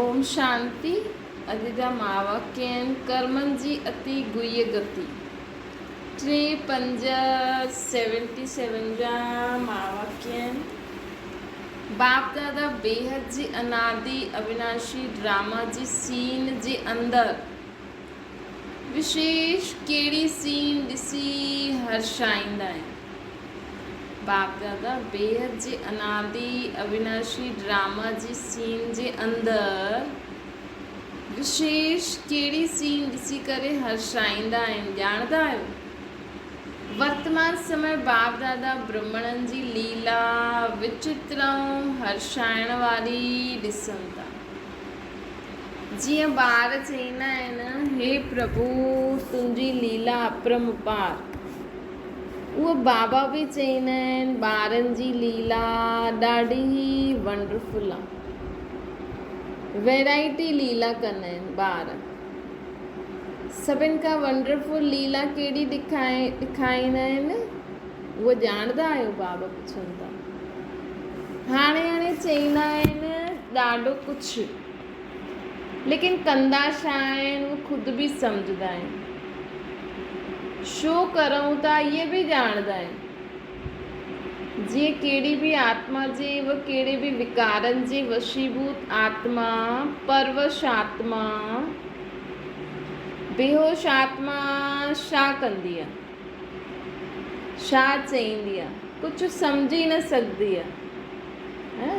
ओम शांति। अॼु जा महावाक्य आहिनि। कर्मनि जी अति गुह्य गति। 3-5-77 जा महावाक्य आहिनि। बाप दादा बेहद जी अनादि अविनाशी ड्रामा जी सीन जे अंदरि विशेष कहिड़ी सीन ॾिसी हर्षाईंदा आहिनि। बाप दादा बेहद जी अनादि अविनाशी ड्रामा जी सीन जे अंदरि विशेष कहिड़ी सीन ॾिसी करे हर्षाईंदा आहिनि ॼाणंदा आहियो। वर्तमान समय बाप दादा ब्रह्मणनि जी लीला विचित्र ऐं हर्षाइण वारी ॾिसनि था। जीअं ॿार चईंदा आहिनि, हे प्रभु तुंहिंजी लीला अपरंपार। उहो बाबा बि चईंदा आहिनि ॿारनि जी लीला ॾाढी ई वंडरफुल आहे। वैराइटी लीला कंदा आहिनि ॿार। सभिनि खां वंडरफुल लीला कहिड़ी ॾेखारींदा आहिनि उहो ॼाणंदा आहियो। बाबा पुछनि था। हाणे चईंदा आहिनि ॾाढो कुझु, लेकिन कंदा छा आहिनि उहो ख़ुदि बि सम्झंदा आहिनि। छो करूं था इहे बि ॼाणंदा आहिनि। जीअं कहिड़ी बि आत्मा जे कहिड़े बि विकारनि जे वशीभूत आत्मा, परवश आत्मा, बेहोश आत्मा छा कंदी आहे, छा चईंदी आहे, कुझु सम्झी न सघंदी आहे।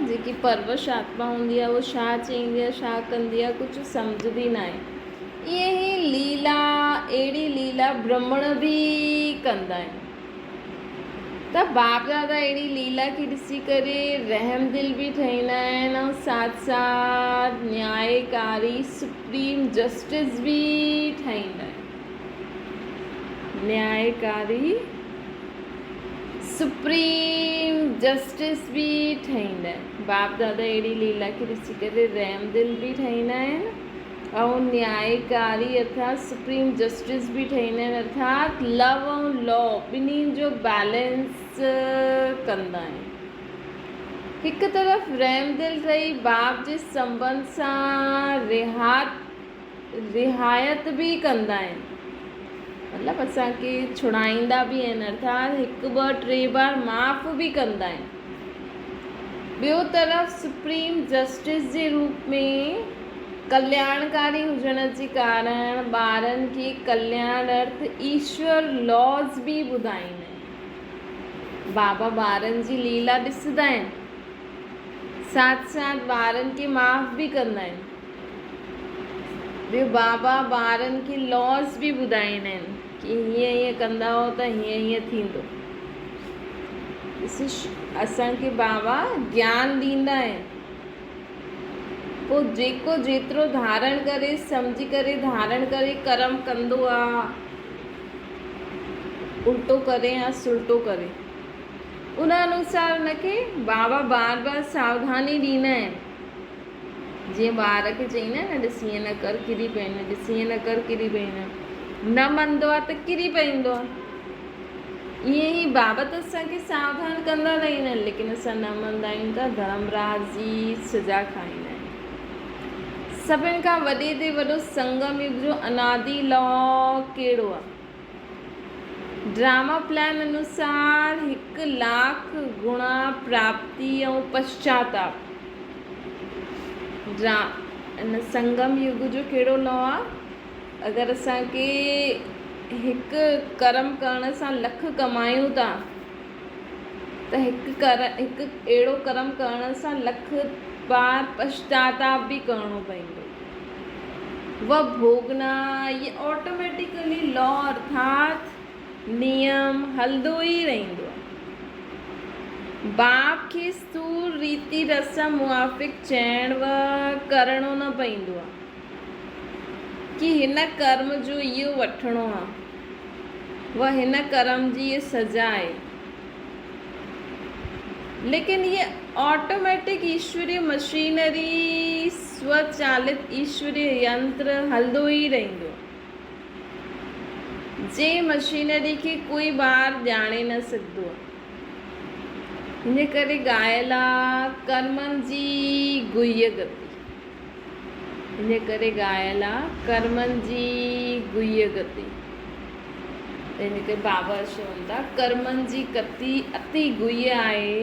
जेकी परवश आत्मा हूंदी आहे उहो छा चईंदी आहे, छा कंदी आहे, कुझु सम्झंदी न आहे। ईअं ई लीला, अहिड़ी लीला ब्रह्मण बि कंदा आहिनि। त बाप दादा अहिड़ी लीला खे ॾिसी करे रहम दिल बि ठाहींदा आहिनि ऐं साथ साथ न्यायकारी सुप्रीम जस्टिस बि ठाहींदा आहिनि। न्यायकारी सुप्रीम जस्टिस बि ठाहींदा आहिनि। बाप दादा अहिड़ी लीला खे ॾिसी करे रहम दिल बि ठाहींदा आहिनि ऐं न्यायकारी अर्थात सुप्रीम जस्टिस बि ठाहींदा आहिनि। अर्थात लव ऐं लॉ ॿिन्हिनि जो बैलेंस कंदा आहिनि। हिकु तरफ़ रहम दिल रही बाप जे संबंध सां रिहायत बि कंदा आहिनि। मतिलबु असांखे छुड़ाईंदा बि आहिनि। अर्थात 1-2-3 बार माफ़ बि कंदा आहिनि। ॿियो तरफ़ सुप्रीम जस्टिस जे रूप में कल्याणकारी हुजण जे कारण ॿारनि खे कल्याण अर्थ ईश्वर लॉज बि ॿुधाईंदा आहिनि। बाबा ॿारनि जी लीला ॾिसंदा आहिनि, साथ साथ ॿारनि खे माफ़ बि कंदा आहिनि। ॿियो बाबा ॿारनि खे लॉज बि ॿुधाईंदा आहिनि कि हीअं हीअं कंदा हो त हीअं हीअं थींदो। असांखे बाबा ज्ञान ॾींदा आहिनि। पोइ जेको जेतिरो धारण करे, सम्झी करे धारण करे कर्म कंदो आहे, उल्टो करे या सुल्टो करे, उन अनुसार उनखे बाबा बार बार सावधानी ॾींदा आहिनि। जीअं ॿार खे चईंदा आहिनि न, ॾिस हीअं न कर किरी पवंदो, ॾिस हीअं न कर किरी पवंदो। न मञंदो आहे त किरी पवंदो आहे। ईअं ई बाबा त असांखे सावधान कंदा रहंदा आहिनि, लेकिन असां न मञंदा आहियूं त धर्मराज जी सजा खाईंदा आहिनि। सभिनि खां वॾे ते वॾो संगम युग जो अनादि लॉ कहिड़ो आहे? ड्रामा प्लान अनुसार 1,00,000 गुणा प्राप्ति ऐं पश्चाताप। संगम युग जो कहिड़ो लॉ आहे? अगरि असांखे हिकु कर्म करण सां लख कमायूं था त हिकु अहिड़ो कर्म करण सां लख बार पश्चाताप बि करिणो पवंदो। वह भोगना ये ऑटोमेटिकली लॉ अर्थात नियम हलंदो ई रहंदो आहे। बाप खे स्थूल रीति रस्म मुआफ़िक चइण करिणो न पवंदो आहे कि हिन कर्म जो इहो वठिणो आहे, वह हिन कर्म जी ये सजा आहे। लेकिन ये ऑटोमेटिक ईश्वरीय मशीनरी, स्वचालित ईश्वरीय यंत्र हलंदो ई रहंदो। जे मशीनरी खे कोई बार ॼाणे न सघंदो आहे। हिन करे ॻायल आहे कर्मनि जी गुह्य गति। इन करे ॻायल आहे कर्मनि जी गुह्य गति। इन करे बाबा चवनि था कर्मनि जी गति अति गुह्य आहे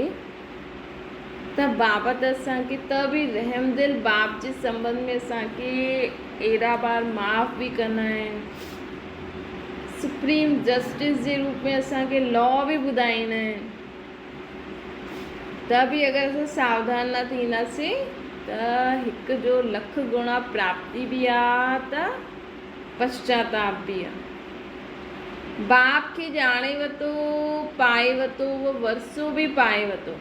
त बाबा त असांखे त बि रहमदिल बाप जे संबंध में असांखे एॾा बार माफ़ बि कंदा आहिनि। सुप्रीम जस्टिस जे रूप में असांखे लॉ बि ॿुधाईंदा आहिनि। त बि अगरि असां सावधान न थींदासीं त हिकु जो लख गुणा प्राप्ति बि आहे त पश्चाताप बि आहे। बाप खे ॼाणे वरितो, पाए वरितो, उहो वरसो बि पाए वरितो।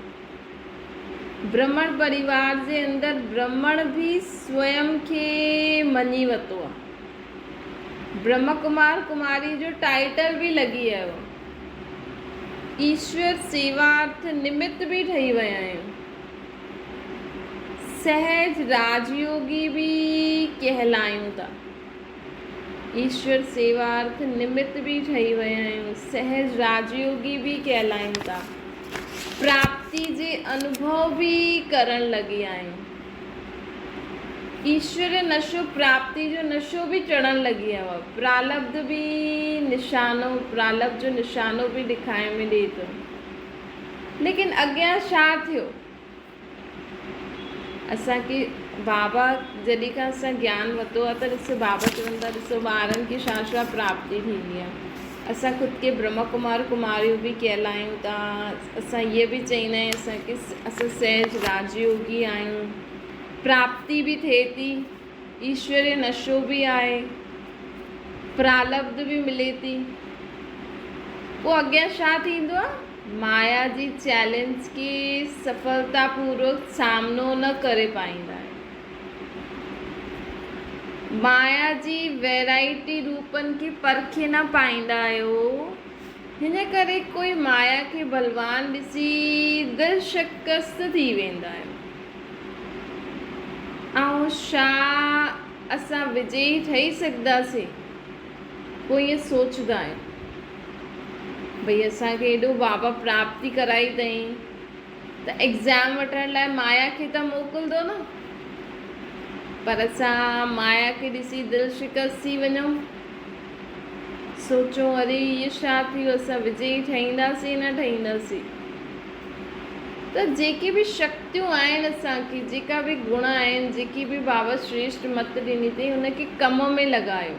ब्राह्मण परिवार जे अंदरि ब्राह्मण बि स्वयं खे मञी वरितो आहे। ब्रह्म कुमार कुमारी जो टाइटल बि लॻी वियो। ईश्वर सेवार्थ निमित्त बि ठही विया आहियूं। सहज राजयोगी बि कहलायूं था। ईश्वर सेवार्थ निमित्त बि ठही विया आहियूं। सहज राजयोगी बि कहलायूं था। प्राप्ति जे अनुभव बि करण लॻी आहियूं। ईश्वर नशो प्राप्ति जो नशो बि चढ़ण लॻी वियो आहे। प्रालब्ध बि निशानो, प्रालब्ध जो निशानो बि ॾेखारे में ॾिए थो। लेकिन अॻियां छा थियो? असांखे बाबा जॾहिं खां असां ज्ञान वरितो आहे त ॾिसो बाबा चवनि था ॾिसो ॿारनि खे छा छा प्राप्ति थींदी आहे। असां ख़ुदि खे ब्रह्म कुमार कुमारियूं बि कहलायूं था। असां इहे बि चईंदा आहियूं असांखे असां सहज राजयोगी आहियूं। प्राप्ति बि थिए थी, ईश्वरीय नशो बि आहे, प्रालब्ध बि मिले थी। पोइ अॻियां छा थींदो आहे? माया जी चैलेंज खे सफलतापूर्वक सामनो न करे पाईंदा आहिनि। माया जी वैराइटी रूपनि खे परखे न पाईंदा आहियो। हिन करे कोई माया खे बलवान ॾिसी दिलि शिकस्त थी वेंदा आहियो। ऐं छा असां विजयी ठही सघंदासीं? पोइ ईअं सोचंदा आहियूं भई असांखे एॾो बाबा प्राप्ति कराई अथई त एग्ज़ाम वठण लाइ माया खे त मोकिलंदो न। पर असां माया खे ॾिसी दिलि शिकस्त थी वञूं, सोचूं अरे इहो छा थियो, असां विजयी ठहींदासीं न ठहींदासीं। त जेके बि शक्तियूं आहिनि असांखे, जेका बि गुण आहिनि, जेकी बि बाबा श्रेष्ठ मत ॾिनी अथई उनखे कम में लॻायो।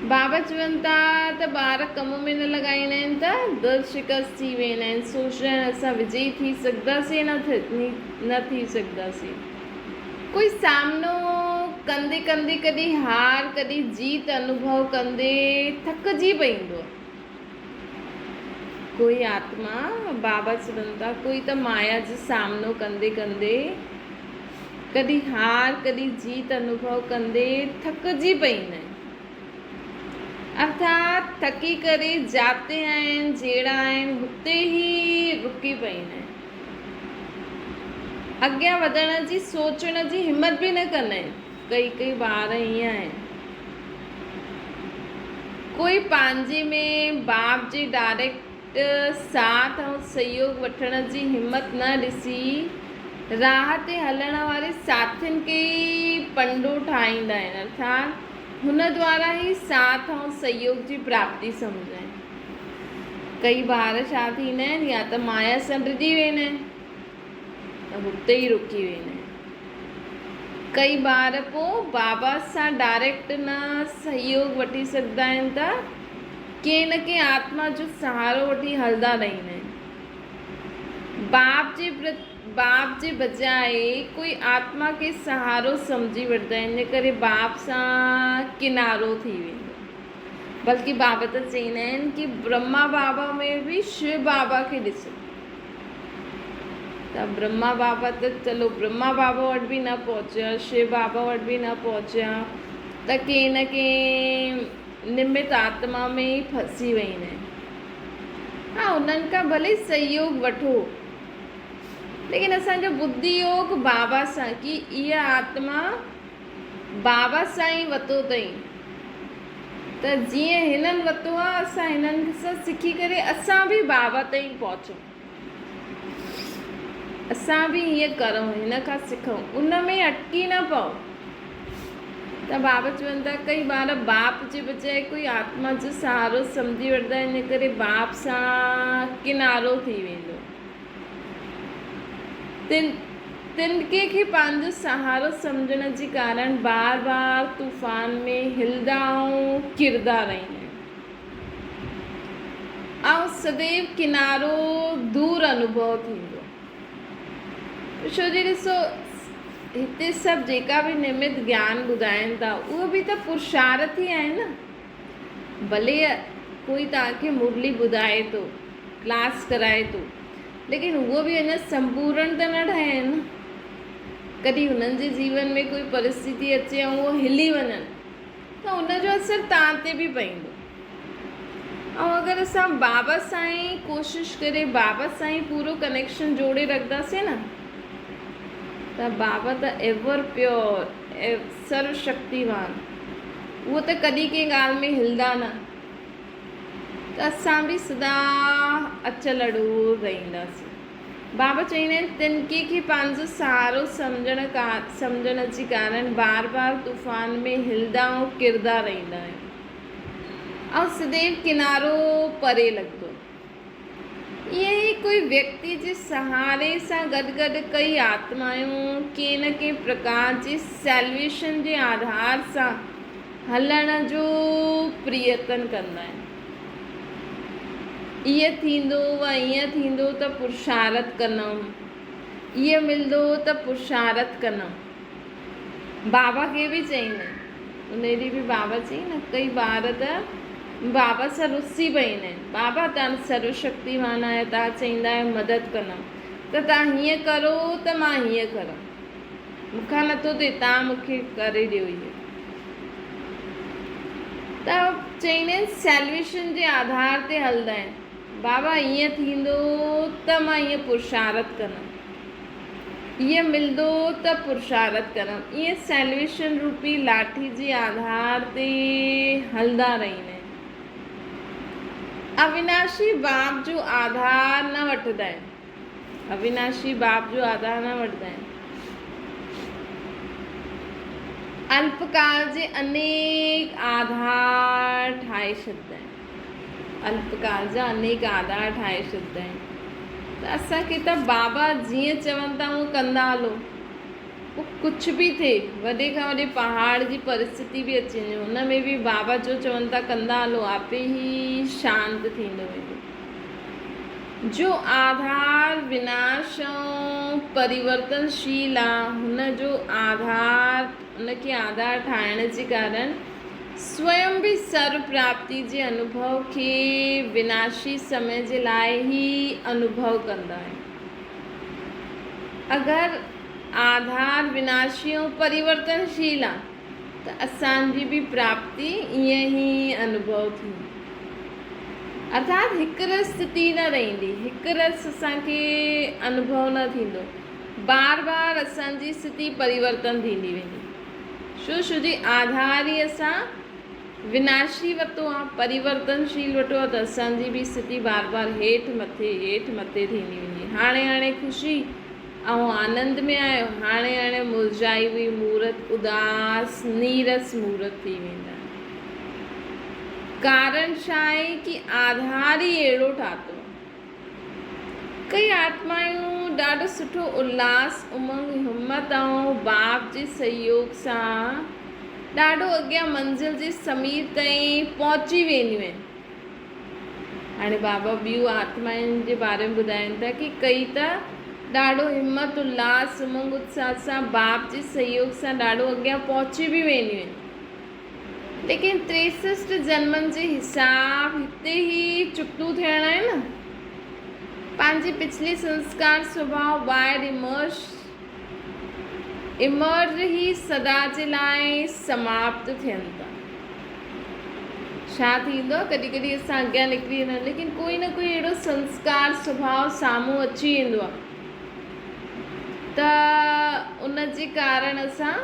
बाबा चवनि था त ॿार कम में न लॻाईंदा आहिनि त दिलि शिकस्त थी वेंदा आहिनि। सोचंदा आहिनि असां विजयी थी सघंदासीं न थी सघंदासीं। कोई सामनो कंदे कंदे कॾहिं हार कॾहिं जीत अनुभव कंदे थकिजी पईंदो आहे। कोई आत्मा बाबा चवनि था कोई त माया जो सामनो कंदे कंदे कॾहिं हार कॾहिं जीत अनुभव कंदे थकिजी पईंदा आहिनि। अर्थात थकी करे जाते आहिनि जहिड़ा आहिनि हुते ई रुकी पईंदा आहिनि। अॻियां वधण जी सोचण जी हिमत बि न कंदा आहिनि। कई ॿार ईअं आहिनि। कोई पंहिंजे में बाप जे डायरेक्ट साथ ऐं सहयोग वठण जी हिमत न ॾिसी राह ते हलण वारे साथियुनि खे पंडो ठाहींदा आहिनि। अर्थात हुन द्वारा ई साथ ऐं सहयोग जी प्राप्ति सम्झंदा आहिनि। कई ॿार छा थींदा आहिनि या त माया सां डिॼी वेंदा आहिनि त हुते ई रुकी वेंदा आहिनि। कई ॿार पोइ बाबा सां डायरेक्ट न सहयोग वठी सघंदा आहिनि त कंहिं न कंहिं आत्मा जो सहारो वठी हलंदा रहंदा आहिनि। बाप जे बजाए कोई आत्मा खे सहारो सम्झी वठंदा आहिनि। इन करे बाप सां किनारो थी वेंदो। बल्कि बाबा त चवंदा आहिनि कि ब्रह्मा बाबा में बि शिव बाबा खे ॾिसो त ब्रह्मा बाबा त चलो ब्रह्मा बाबा वटि बि न पहुचिया, शिव बाबा वटि बि न पहुचिया त कंहिं न कंहिं निमित आत्मा में ई फंसी वेंदा आहिनि। हा, उन्हनि खां भले सहयोग वठो, लेकिन असांजो बुद्धि योग बाबा सां कि इहा आत्मा बाबा सां ई वरितो अथई त जीअं हिननि वरितो आहे असां हिननि सां सिखी करे असां बि बाबा ताईं पहुचूं। असां बि हीअं करूं, हिन खां सिखूं, उन में अटकी न पओ। त बाबा चवनि था कई ॿार बाप जे बजाए कोई आत्मा जो सहारो सम्झी वठंदा आहिनि, इन करे बाप सां किनारो थी वेंदो। तिनके खे पंहिंजो सहारो सम्झण जे कारण बार बार तूफ़ान में हिलंदा ऐं किरंदा रहंदा आहिनि, ऐं सदैव किनारो दूर अनुभव थींदो। छो जे ॾिसो हिते सभु जेका बि निमित ज्ञान ॿुधाइनि था उहो बि त पुरुषार्थ ई आहे न। भले कोई तव्हांखे मुरली ॿुधाए थो, क्लास कराए थो, लेकिन उहो बि अञा संपूर्ण त न ठहिया आहिनि न। कॾहिं हुननि जे जीवन में कोई परिस्थिति अचे ऐं उहो हिली वञनि त उनजो असरु तव्हां ते बि पवंदो। ऐं अगरि असां बाबा सां ई कोशिशि करे बाबा सां ई पूरो कनेक्शन जोड़े रखंदासीं न, त बाबा त एवर प्योर, सर्वशक्तिवान, उहो त कॾहिं कंहिं ॻाल्हि में हिलंदा न। त असां बि सदा अचल अड़ूर रहंदासीं। बाबा चवंदा आहिनि तिनके खे पंहिंजो सहारो सम्झण जे कारण बार बार तूफ़ान में हिलंदा ऐं किरंदा रहंदा आहिनि, ऐं सदैव किनारो परे लॻंदो। ईअं ई कोई व्यक्ति जे सहारे सां गॾु गॾु कई आत्मायूं कंहिं न कंहिं प्रकार जे सैल्वेशन जे आधार सां हलण जो प्रयत्न कंदा आहिनि। ईअं थींदो व ईअं थींदो त पुरुषार्थ कंदमि, ईअं मिलंदो त पुरुषार्थ कंदमि। बाबा खे बि चईंदा आहिनि, उन ॾींहुं बि बाबा चई न कई ॿार त बाबा सां रुसी पवंदा आहिनि, बाबा तव्हां सर्वशक्तिवान आहियो, तव्हां चईंदा आहियो मदद कंदमि, त तव्हां हीअं करो त मां हीअं करां, मूंखां नथो थिए तव्हां मूंखे करे ॾियो। इहो त चईंदा आहिनि सैल्वेशन जे आधार ते हलंदा आहिनि। बाबा ईअं थींदो त मां ईअं पुरुषार्थ कंदमि, ईअं मिलंदो त पुरुषार्थ कंदमि, ईअं सैल्वेशन रूपी लाठी जे आधार ते हलंदा रहंदा आहिनि। अविनाशी बाप जो आधार न वठंदा आहिनि, अविनाशी बाप जो आधार न वठंदा आहिनि। अल्पकाल जे अनेक आधार ठाहे छॾंदा आहिनि, अल्पकाल जा अनेक आधार ठाहे छॾंदा आहिनि। त असांखे त बाबा जीअं चवनि था उहो कंदा हलो, पोइ कुझु बि थिए, वॾे खां वॾे पहाड़ जी परिस्थिति बि अची वञे, हुन में बि बाबा जो चवनि था कंदा हलो, आपे ई शांति थींदो वेंदो। जो आधार विनाश ऐं परिवर्तनशील आहे, हुनजो आधार, उनखे आधार ठाहिण जे कारण स्वयं बि सर्व प्राप्ति जे अनुभव खे विनाशी समय जे लाइ ई अनुभव कंदा आहिनि। अगरि आधार विनाशी ऐं परिवर्तनशील आहे त असांजी बि प्राप्ति ईअं ई अनुभव थींदी, अर्थात हिकु रस स्थिति न रहंदी, हिकु रस असांखे अनुभव न थींदो, बार बार असांजी स्थिति परिवर्तन थींदी वेंदी। छो जी आधार ई असां विनाशी वरितो आहे, परिवर्तनशील वरितो आहे, त असांजी बि स्थिति बार बार हेठि मथे थींदी वेंदी। हाणे ख़ुशी ऐं आनंद में आहियो, हाणे मुरझाई हुई मूर्त उदास नीरस मूर्त थी वेंदा। कारण छा आहे कि आधार ई अहिड़ो ठातो। कई आत्मायूं ॾाढो सुठो उल्लास, उमंग, हिम्मत ऐं बाप जे सहयोग सां ॾाढो अॻियां मंज़िल जे समीर ताईं पहुची वेंदियूं आहिनि। हाणे बाबा ॿियूं आत्माउनि जे बारे में ॿुधाइनि था कि कई त ॾाढो हिम्मत, उल्लास, उमंग, उत्साह सां बाप जे सहयोग सां ॾाढो अॻियां पहुची बि वेंदियूं आहिनि, लेकिन 63 जन्मनि जे हिसाब हिते ई चुकतू थियणा आहिनि न। पंहिंजे पिछले संस्कार स्वभाव ॿाहिरि इमर्ज ही सदा जे लाइ समाप्त थियनि था। छा थींदो, कॾहिं कॾहिं असां अॻियां निकिरी वेंदा, लेकिन कोई न कोई अहिड़ो संस्कार स्वभाव साम्हूं अची वेंदो आहे, त उन जे कारण असां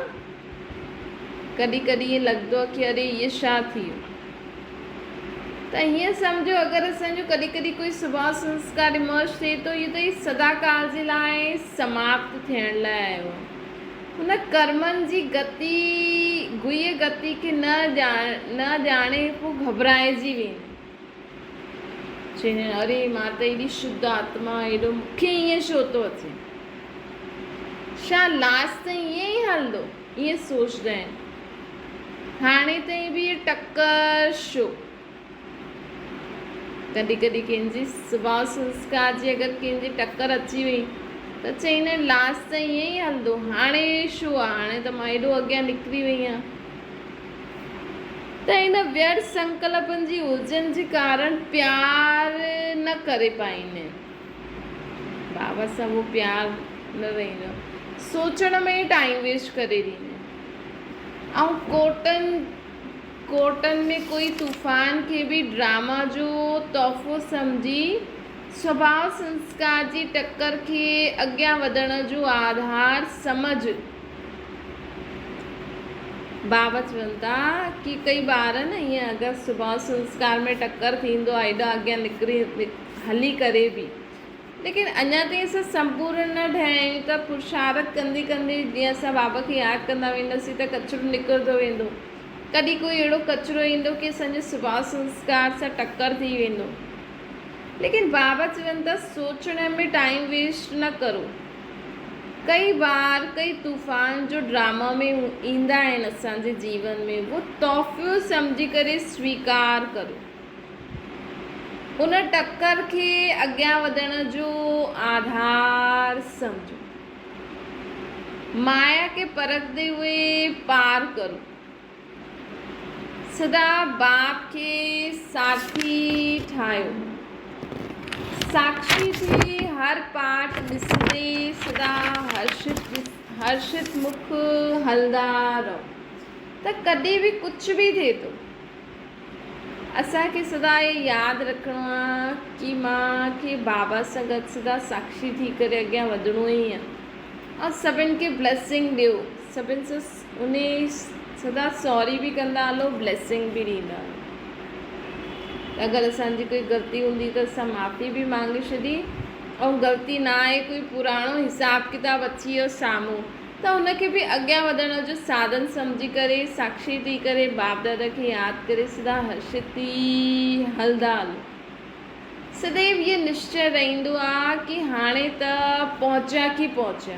कॾहिं कॾहिं ईअं लॻंदो आहे कि अरे इहे छा थी वियो। त हीअं सम्झो अगरि असांजो कॾहिं कॾहिं कोई सुभाउ संस्कार इमर्ज थिए थो, इहो त ई सदाकाल जे लाइ समाप्त थियण लाइ आयो आहे। हुन कर्मनि जी गति गुईअ गति खे न ॼाणे पोइ घबराइजी वेंदो, चवंदा अरे मां त एॾी शुद्ध आत्मा, एॾो मूंखे ईअं छो थो अचे, छा लास्ट ताईं ईअं ई हलंदो, ईअं सोचंदा आहिनि। हाणे ताईं बि इहा टकर छो? कॾहिं कॾहिं कंहिंजी सुभाउ संस्कार जी अगरि कंहिंजी टकर अची वई त चईंदा आहिनि लास्ट ताईं ईअं ई हलंदो, हाणे छो आहे, हाणे त मां एॾो अॻियां निकिरी वई आहियां। त इन व्यर्थ संकल्पनि जी उलझन जे कारण प्यार न करे पाईंदा आहिनि, बाबा सां उहो प्यार न रहंदो, सोचण में ई टाइम वेस्ट करे ॾींदा आहिनि। ऐं कोटनि में कोई तूफ़ान खे बि ड्रामा जो तोहफ़ो सम्झी स्वभाव संस्कार जी टक्कर खे अॻियां वधण जो आधार समझ। बाबा चवनि था कि कई ॿार न ईअं अगरि स्वभाव संस्कार में टक्कर थींदो आहे, एॾा अॻियां निकिरी हली करे बि, लेकिन अञा ताईं असां संपूर्ण न ठहिया आहियूं त पुरुषार्थ कंदे कंदे जीअं असां बाबा खे यादि कंदा वेंदासीं त कचिरो निकिरंदो वेंदो। कॾहिं कोई अहिड़ो कचिरो ईंदो कि असांजे स्वभाव संस्कार सां टक्कर थी वेंदो। लेकिन बाबा चवनि था सोचण में टाइम वेस्ट न करो। कई बार कई तूफ़ान जो ड्रामा में ईंदा आहिनि असांजे जीवन में, वो तोहफ़ो सम्झी करे स्वीकार करो, उन टक्कर खे अॻियां वधण जो आधार सम्झो, माया के परखदे हुए पार करो, सदा बाप खे साथी ठाहियो, साक्षी थी हर पाठ ॾिसंदे सदा हर्षित मुख हलंदा रहो। त कॾहिं बि कुझु बि थिए थो, असांखे सदा ये यादि रखिणो आहे कि मां खे बाबा सां गॾु सदा साक्षी थी करे अॻियां वधिणो ई आहे। ऐं सभिनि खे ब्लेसिंग ॾियो, सभिनि सां उन सदा सॉरी बि कंदा हलो, ब्लेसिंग बि ॾींदा हलो। अगरि असांजी कोई ग़लती हूंदी त असां माफ़ी बि मांगे छॾी, ऐं ग़लती ना आहे, कोई पुराणो हिसाब किताब अची वियो साम्हूं त हुनखे बि अॻियां वधण जो साधन सम्झी करे साक्षी थी करे बाप दादा खे यादि करे सदा हर्षित थी हलंदा हलो। सदैव इहो निश्चय रहंदो आहे कि हाणे त पहुचा की पहुचा।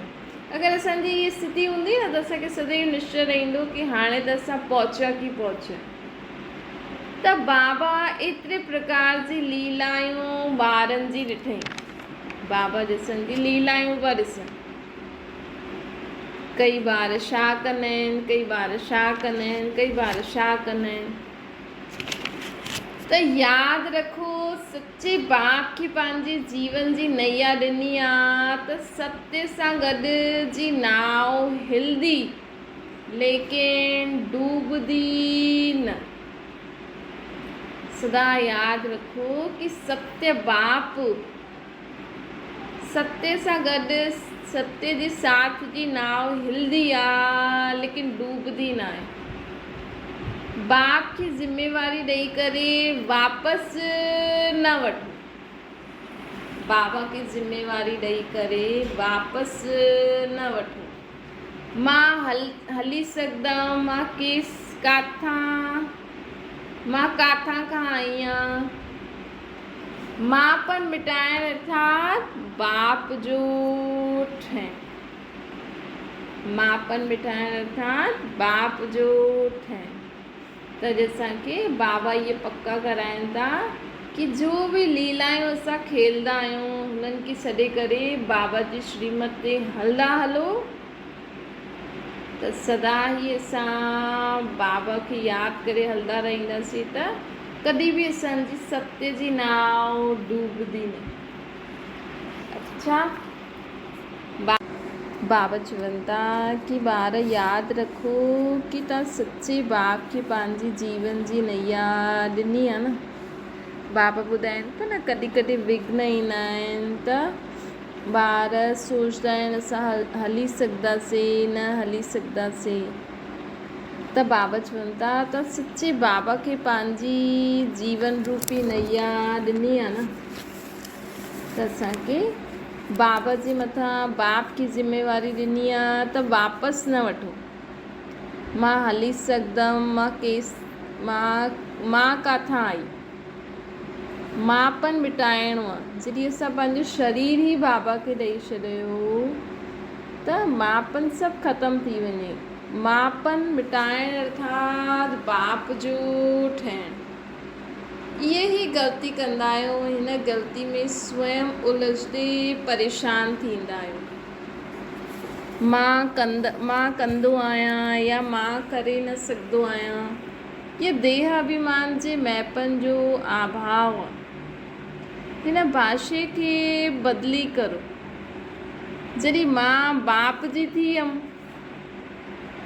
अगरि असांजी इहा स्थिति हूंदी न त असांखे सदैव निश्चय रहंदो कि हाणे त असां पहुचा की पहुचा। त बाबा एतिरे प्रकार जी लीलायूं ॿारनि जी ॾिठई, बाबा ॾिसनि जी लीलायूं पिया ॾिसनि। कई ॿार छा कंदा आहिनि, कई ॿार छा कंदा आहिनि, कई ॿार छा कंदा आहिनि। त यादि रखो, सचे बाप खे पंहिंजे जीवन जी नैया ॾिनी आहे त सत्य सां गॾु जी नाव हिलंदी लेकिन डूबदी न। सदा यादि रखो कि सत्य बाप सत्य सां गॾु सत्य जे साथ जी नाव हिलंदी आहे लेकिन डूबदी न आहे। बाप खे ज़िम्मेवारी ॾेई करे वापसि न वठो, बाबा खे ज़िम्मेवारी ॾेई करे वापसि न वठो। मां हली सघंदमि, मां काथां खां आई आहियां। मांपन मिटाइण अर्थात बाप जो ठहिण, मांपन मिटाइण अर्थात बाप जो ठहिण। त असांखे बाबा इहे पक्का कराइनि था कि जो बि लीलायूं असां खेलंदा आहियूं हुननि खे छॾे करे बाबा जी श्रीमत ते हलंदा हलो त सदा ई असां बाबा खे यादि करे हलंदा रहंदासीं त कॾहिं बि असांजी सत्य जी नाव डूबदी न। अच्छा, बाबा चवनि था कि ॿार यादि रखो कि तव्हां सच्चे बाप खे पंहिंजी जीवन जी नैया ॾिनी आहे न। बाबा ॿुधाइनि था न कॾहिं कॾहिं विघ्न ईंदा आहिनि त ॿार सोचंदा आहिनि असां हली सघंदासीं न हली सघंदासीं। त त बाबा चवनि था त सच्चे बाबा खे पंहिंजी जीवन रूपी नैया ॾिनी आहे न, त असांखे बाबा जे मथां बाप की ज़िम्मेवारी ॾिनी आहे त वापसि न वठो। मां हली सघंदमि, मां किथां आई, मापन मिटाइणो आहे। जॾहिं असां पंहिंजो शरीर ई बाबा खे ॾेई छॾियो त मापन सभु ख़तमु थी वञे। मापन मिटाइण अर्थात बाप जो ठहिणु। इहे ई ग़लती कंदा आहियूं, हिन ग़लती में स्वयं उलझंदे परेशान थींदा आहियूं। मां कंदो आहियां या मां करे न सघंदो आहियां, इहे देह अभिमान जे मैपन जो अभाव आहे। हिन भाषे खे बदिली करो। जॾहिं मां बाप जी थी हुयमि,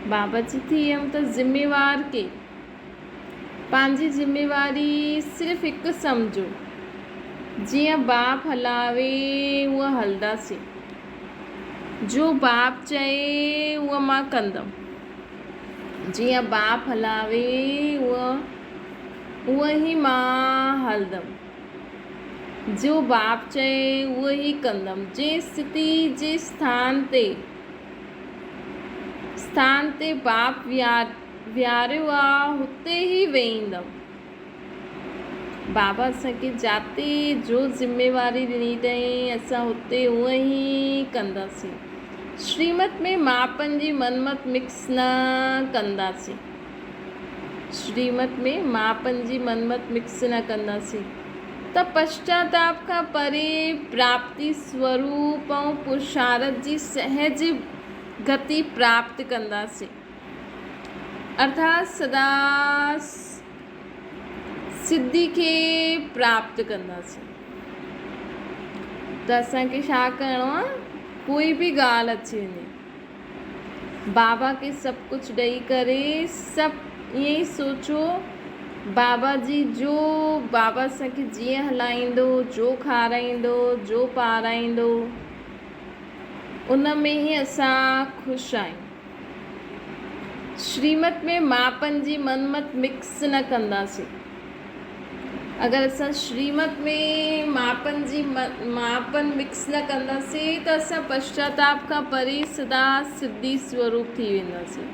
बाबा जी थी हुयमि त ज़िम्मेवार के पंहिंजी ज़िम्मेवारी सिर्फ़ु हिकु सम्झो, जीअं बाप हलावे उहा हलंदासीं, जो बाप चए उहा मां कंदमि, जीअं बाप हलावे उहा ई मां हलंदमि, जो बाप चए उहो ई कंदमि। जे स्थिति जे स्थान ते बाप विहारियो आहे हुते ई वेहींदमि। बाबा असांखे जाते जो ज़िम्मेवारी ॾिनी अथई असां हुते उहा ई कंदासीं। श्रीमत में मापन जी मनमत मिक्स न कंदासीं, श्रीमत में मापन जी मनमत मिक्स न कंदासीं त पश्चाताप खां परे प्राप्ति स्वरूप ऐं पुरुषार्थ जी सहज गति प्राप्त कंदासीं, अर्थात सदा सिद्धि खे प्राप्त कंदासीं। त असांखे छा करिणो आहे? कोई बि ॻाल्हि अची वञे, बाबा खे सभु कुझु ॾेई करे सभु ईअं ई सोचो, बाबा जी जो बाबा असांखे जीअं हलाईंदो, जो खाराईंदो, जो पाराईंदो, उन में ई असां ख़ुशि आहियूं। श्रीमत में मापन जी मनमत मिक्स न कंदासीं। अगरि असां श्रीमत में मापन मिक्स न कंदासीं त असां पश्चाताप खां परे सदा सिद्धि स्वरूप थी वेंदासीं।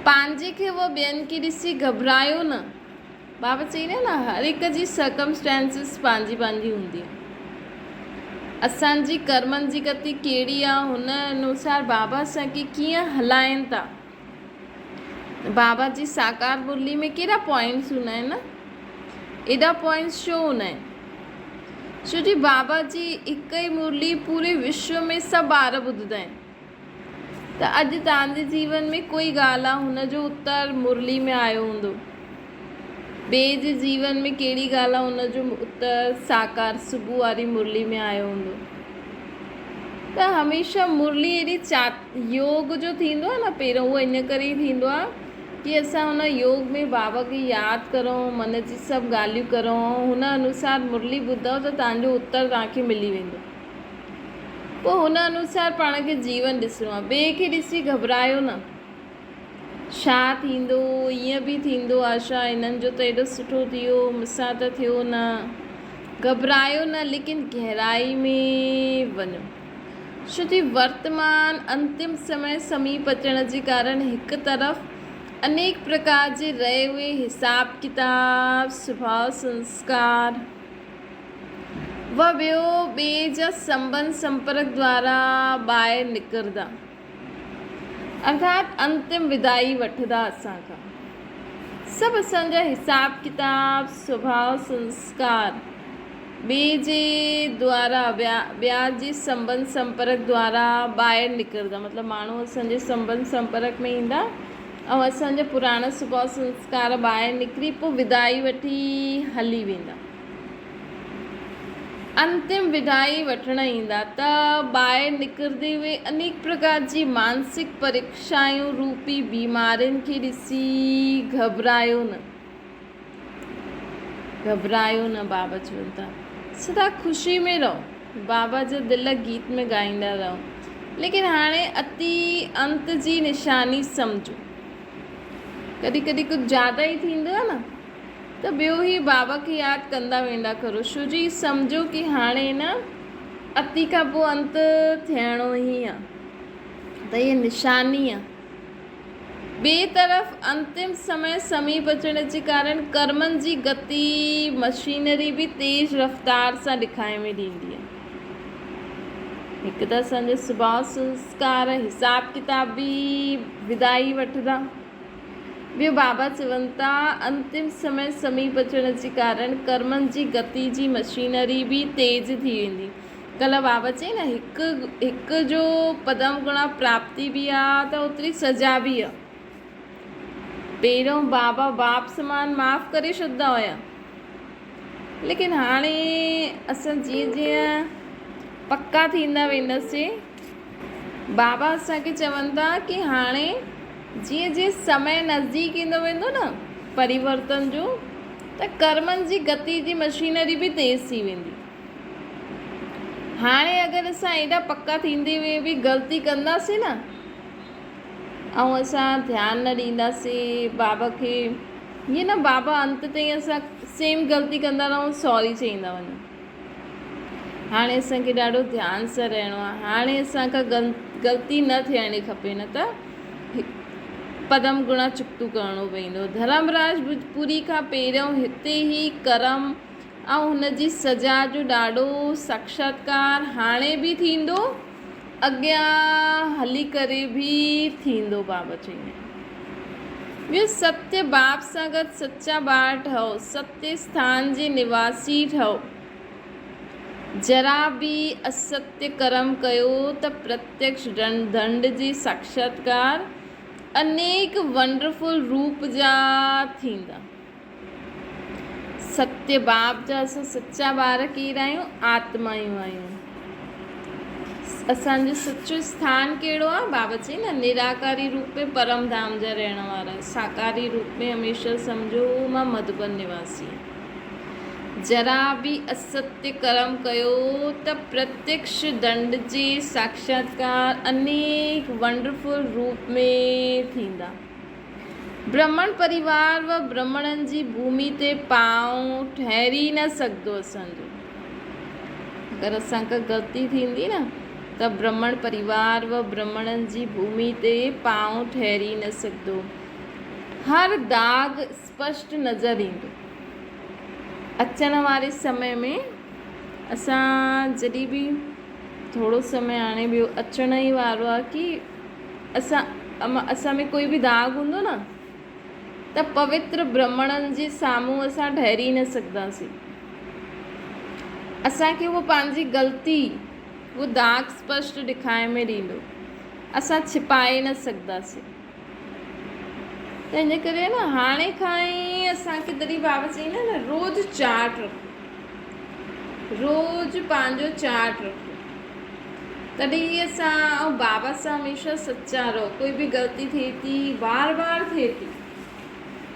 पंहिंजे खे उहो ॿियनि खे ॾिसी घबरायो न। बाबा चईंदा न हर हिक जी सर्कमस्टेंसिस पंहिंजी हूंदी आहे। असांजी कर्मनि जी गति कहिड़ी आहे हुन अनुसार बाबा असांखे कीअं हलाइनि था। बाबा जी साकार मुरली में कहिड़ा पॉइंट्स हूंदा आहिनि न, एॾा पॉइंट्स छो हूंदा आहिनि? छो जी बाबा जी हिकु ई मुरली पूरे विश्व में सभु ॿार ॿुधंदा आहिनि। त अॼु तव्हांजे जीवन में कोई ॻाल्हि आहे हुनजो उत्तर मुरली में आयो हूंदो, ॿिए जे जीवन में कहिड़ी ॻाल्हि आहे हुनजो उत्तर साकार सुबुह वारी मुरली में आयो हूंदो। त हमेशह मुरली एॾी योग जो थींदो आहे न, पहिरियों उहो इन करे ई थींदो आहे कि असां हुन योग में बाबा खे यादि करूं, मन जी सभु ॻाल्हियूं करूं, हुन अनुसार मुरली ॿुधो त तव्हांजो उत्तर तव्हांखे मिली वेंदो। पोइ हुन अनुसार पाण खे जीवन ॾिसणो आहे। ॿिए खे ॾिसी घबरायो न, छा थींदो, ईअं बि थींदो, आशा हिननि जो त एॾो सुठो थी वियो, मूंसां त थियो न, घबरायो न, लेकिन गहराई में वञो। छो कि वर्तमान अंतिम समय समीप अचण जे कारण हिकु तरफ़ अनेक प्रकार जे रहे हुए हिसाब किताब, स्वभाव संस्कार व ॿिए जा संबंध संपर्क द्वारा ॿाहिरि निकिरंदा, अर्थात अंतिम विदाई वठंदा असांखां। सभु असांजा हिसाब किताब, स्वभाव संस्कार ॿिए जे द्वारा ॿिया जे संबंध संपर्क द्वारा ॿाहिरि निकिरंदा। मतिलबु माण्हू असांजे संबंध संपर्क में ईंदा ऐं असांजा पुराणा स्वभाव संस्कार ॿाहिरि निकिरी पोइ विदाई वठी हली वेंदा। अंतिम विदाई वठण ईंदा त ॿाहिरि निकिरंदे हुए अनेक प्रकार जी मानसिक परीक्षाऊं रूपी बीमारियुनि खे ॾिसी घबरायो न। बाबा चवनि था सदा ख़ुशी में रहो, बाबा जो दिल गीत में ॻाईंदा रहो, लेकिन हाणे अति अंत जी निशानी सम्झो। कॾहिं कॾहिं कुझु ज़्यादा ई थींदो आहे न, त ॿियो ई बाबा खे यादि कंदा वेंदा करो, छो जी सम्झो कि हाणे न अति खां पोइ अंत थियणो ई आहे, त इहा निशानी आहे। ॿिए तरफ़ अंतिम समय समीप अचण जे कारण कर्मनि जी गति मशीनरी बि तेज़ रफ़्तार सां ॾेखारे में ॾींदी आहे। हिकु त असांजो सुभाउ संस्कार हिसाब किताब बि विदाई वठंदा। ॿियो बाबा चवनि था अंतिम समय समीप अचण जे कारण कर्मनि जी गति जी मशीनरी बि तेज़ थी वेंदी। कल्ह बाबा चई न हिकु जो पदम गुणा प्राप्ति बि आहे त ओतिरी सज़ा बि आहे। पहिरियों बाबा बाप समान माफ़ करे छॾंदा हुया, लेकिन हाणे असां जीअं जीअं पक्का थींदा वेंदासीं, बाबा असांखे चवनि था कि हाणे जीअं जीअं समय नज़दीक ईंदो वेंदो न परिवर्तन जो, त कर्मनि जी गति जी मशीनरी बि तेज़ थी वेंदी। हाणे अगरि असां एॾा पक्का थींदे हुए बि ग़लती कंदासीं न, ऐं असां ध्यानु न ॾींदासीं बाबा खे, ईअं न बाबा अंत ताईं असां सेम ग़लती कंदा रहूं, सॉरी चईंदा वञूं। हाणे असांखे ॾाढो ध्यानु सां रहणो आहे। हाणे असांखां ग़लती न थियणी खपे, न त पदम गुणा चुक्तू करिणो पवंदो। धर्मराज पुरी खां पहिरियों हिते ई कर्म ऐं हुनजी सज़ा जो ॾाढो साक्षात्कार हाणे बि थींदो, अॻियां हली करे बि थींदो, बाबा चईंदा आहिनि। ॿियो सत्य बाप सां गॾु सचा ॿार ठहो, सत्य स्थान जे निवासी ठहो। जरा बि असत्य कर्म कयो त प्रत्यक्ष दंड जी साक्षात्कार अनेक वंडरफुल रूप जा थींदा। सत्य बाप जा असां सचा ॿार केरु आहियूं? आत्मायूं आहियूं। असांजो सचो स्थान कहिड़ो आहे? बाबा चई न निराकारी रूप में परम धाम जा रहण वारा, साकारी रूप में हमेशह सम्झो मां मधुबन निवासी आहियां। जरा बि असत्य कर्म कयो त प्रत्यक्ष दंड जे साक्षात्कार अनेक वंडरफुल रूप में थींदा। ब्राह्मण परिवार व ब्राह्मणनि जी भूमि ते पांव ठहरी न सघंदो असांजो। अगरि असांखां ग़लती थींदी न त ब्राह्मण परिवार व ब्राह्मणनि जी भूमि ते पांव ठहरी न सघंदो। हर दाग स्पष्ट नज़र ईंदो। अचण वारे समय में असां जॾहिं बि थोरो समय हाणे ॿियो अचण ई वारो आहे कि असां में कोई बि दाग हूंदो न त पवित्र ब्राह्मणनि जे साम्हूं असां ठहरी न सघंदासीं। असांखे उहो पंहिंजी ग़लती उहो दाग स्पष्ट ॾेखारे में ॾींदो, असां छिपाए न सघंदासीं। त इन करे न हाणे खां ई असांखे तॾहिं बाबा चईंदा न रोज़ु चार्ट रखो, रोज़ु पंहिंजो चार्ट रखो, तॾहिं असां ऐं बाबा सां हमेशह सचा रहो। कोई बि ग़लती थिए थी, बार बार थिए थी,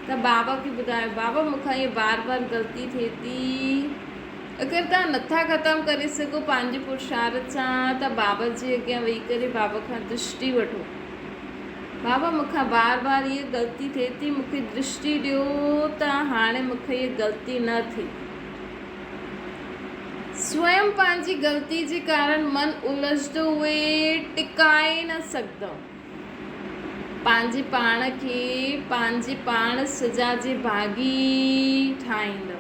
त बाबा खे ॿुधायो बाबा मूंखां इहे बार बार ग़लती थिए थी। अगरि तव्हां नथा ख़तमु करे सघो पंहिंजे पुरुषार्थ सां त बाबा जे अॻियां वेही करे बाबा खां दृष्टि वठो। बाबा मूंखां बार बार इहा ग़लती थिए थी, मूंखे दृष्टि ॾियो त हाणे मूंखे इहा ग़लती न थिए। स्वयं पंहिंजी ग़लती जे कारण मन उलझंदो उहे टिकाए न सघंदो। पंहिंजे पाण खे पंहिंजे पाण सजा जे भागी ठाहींदो।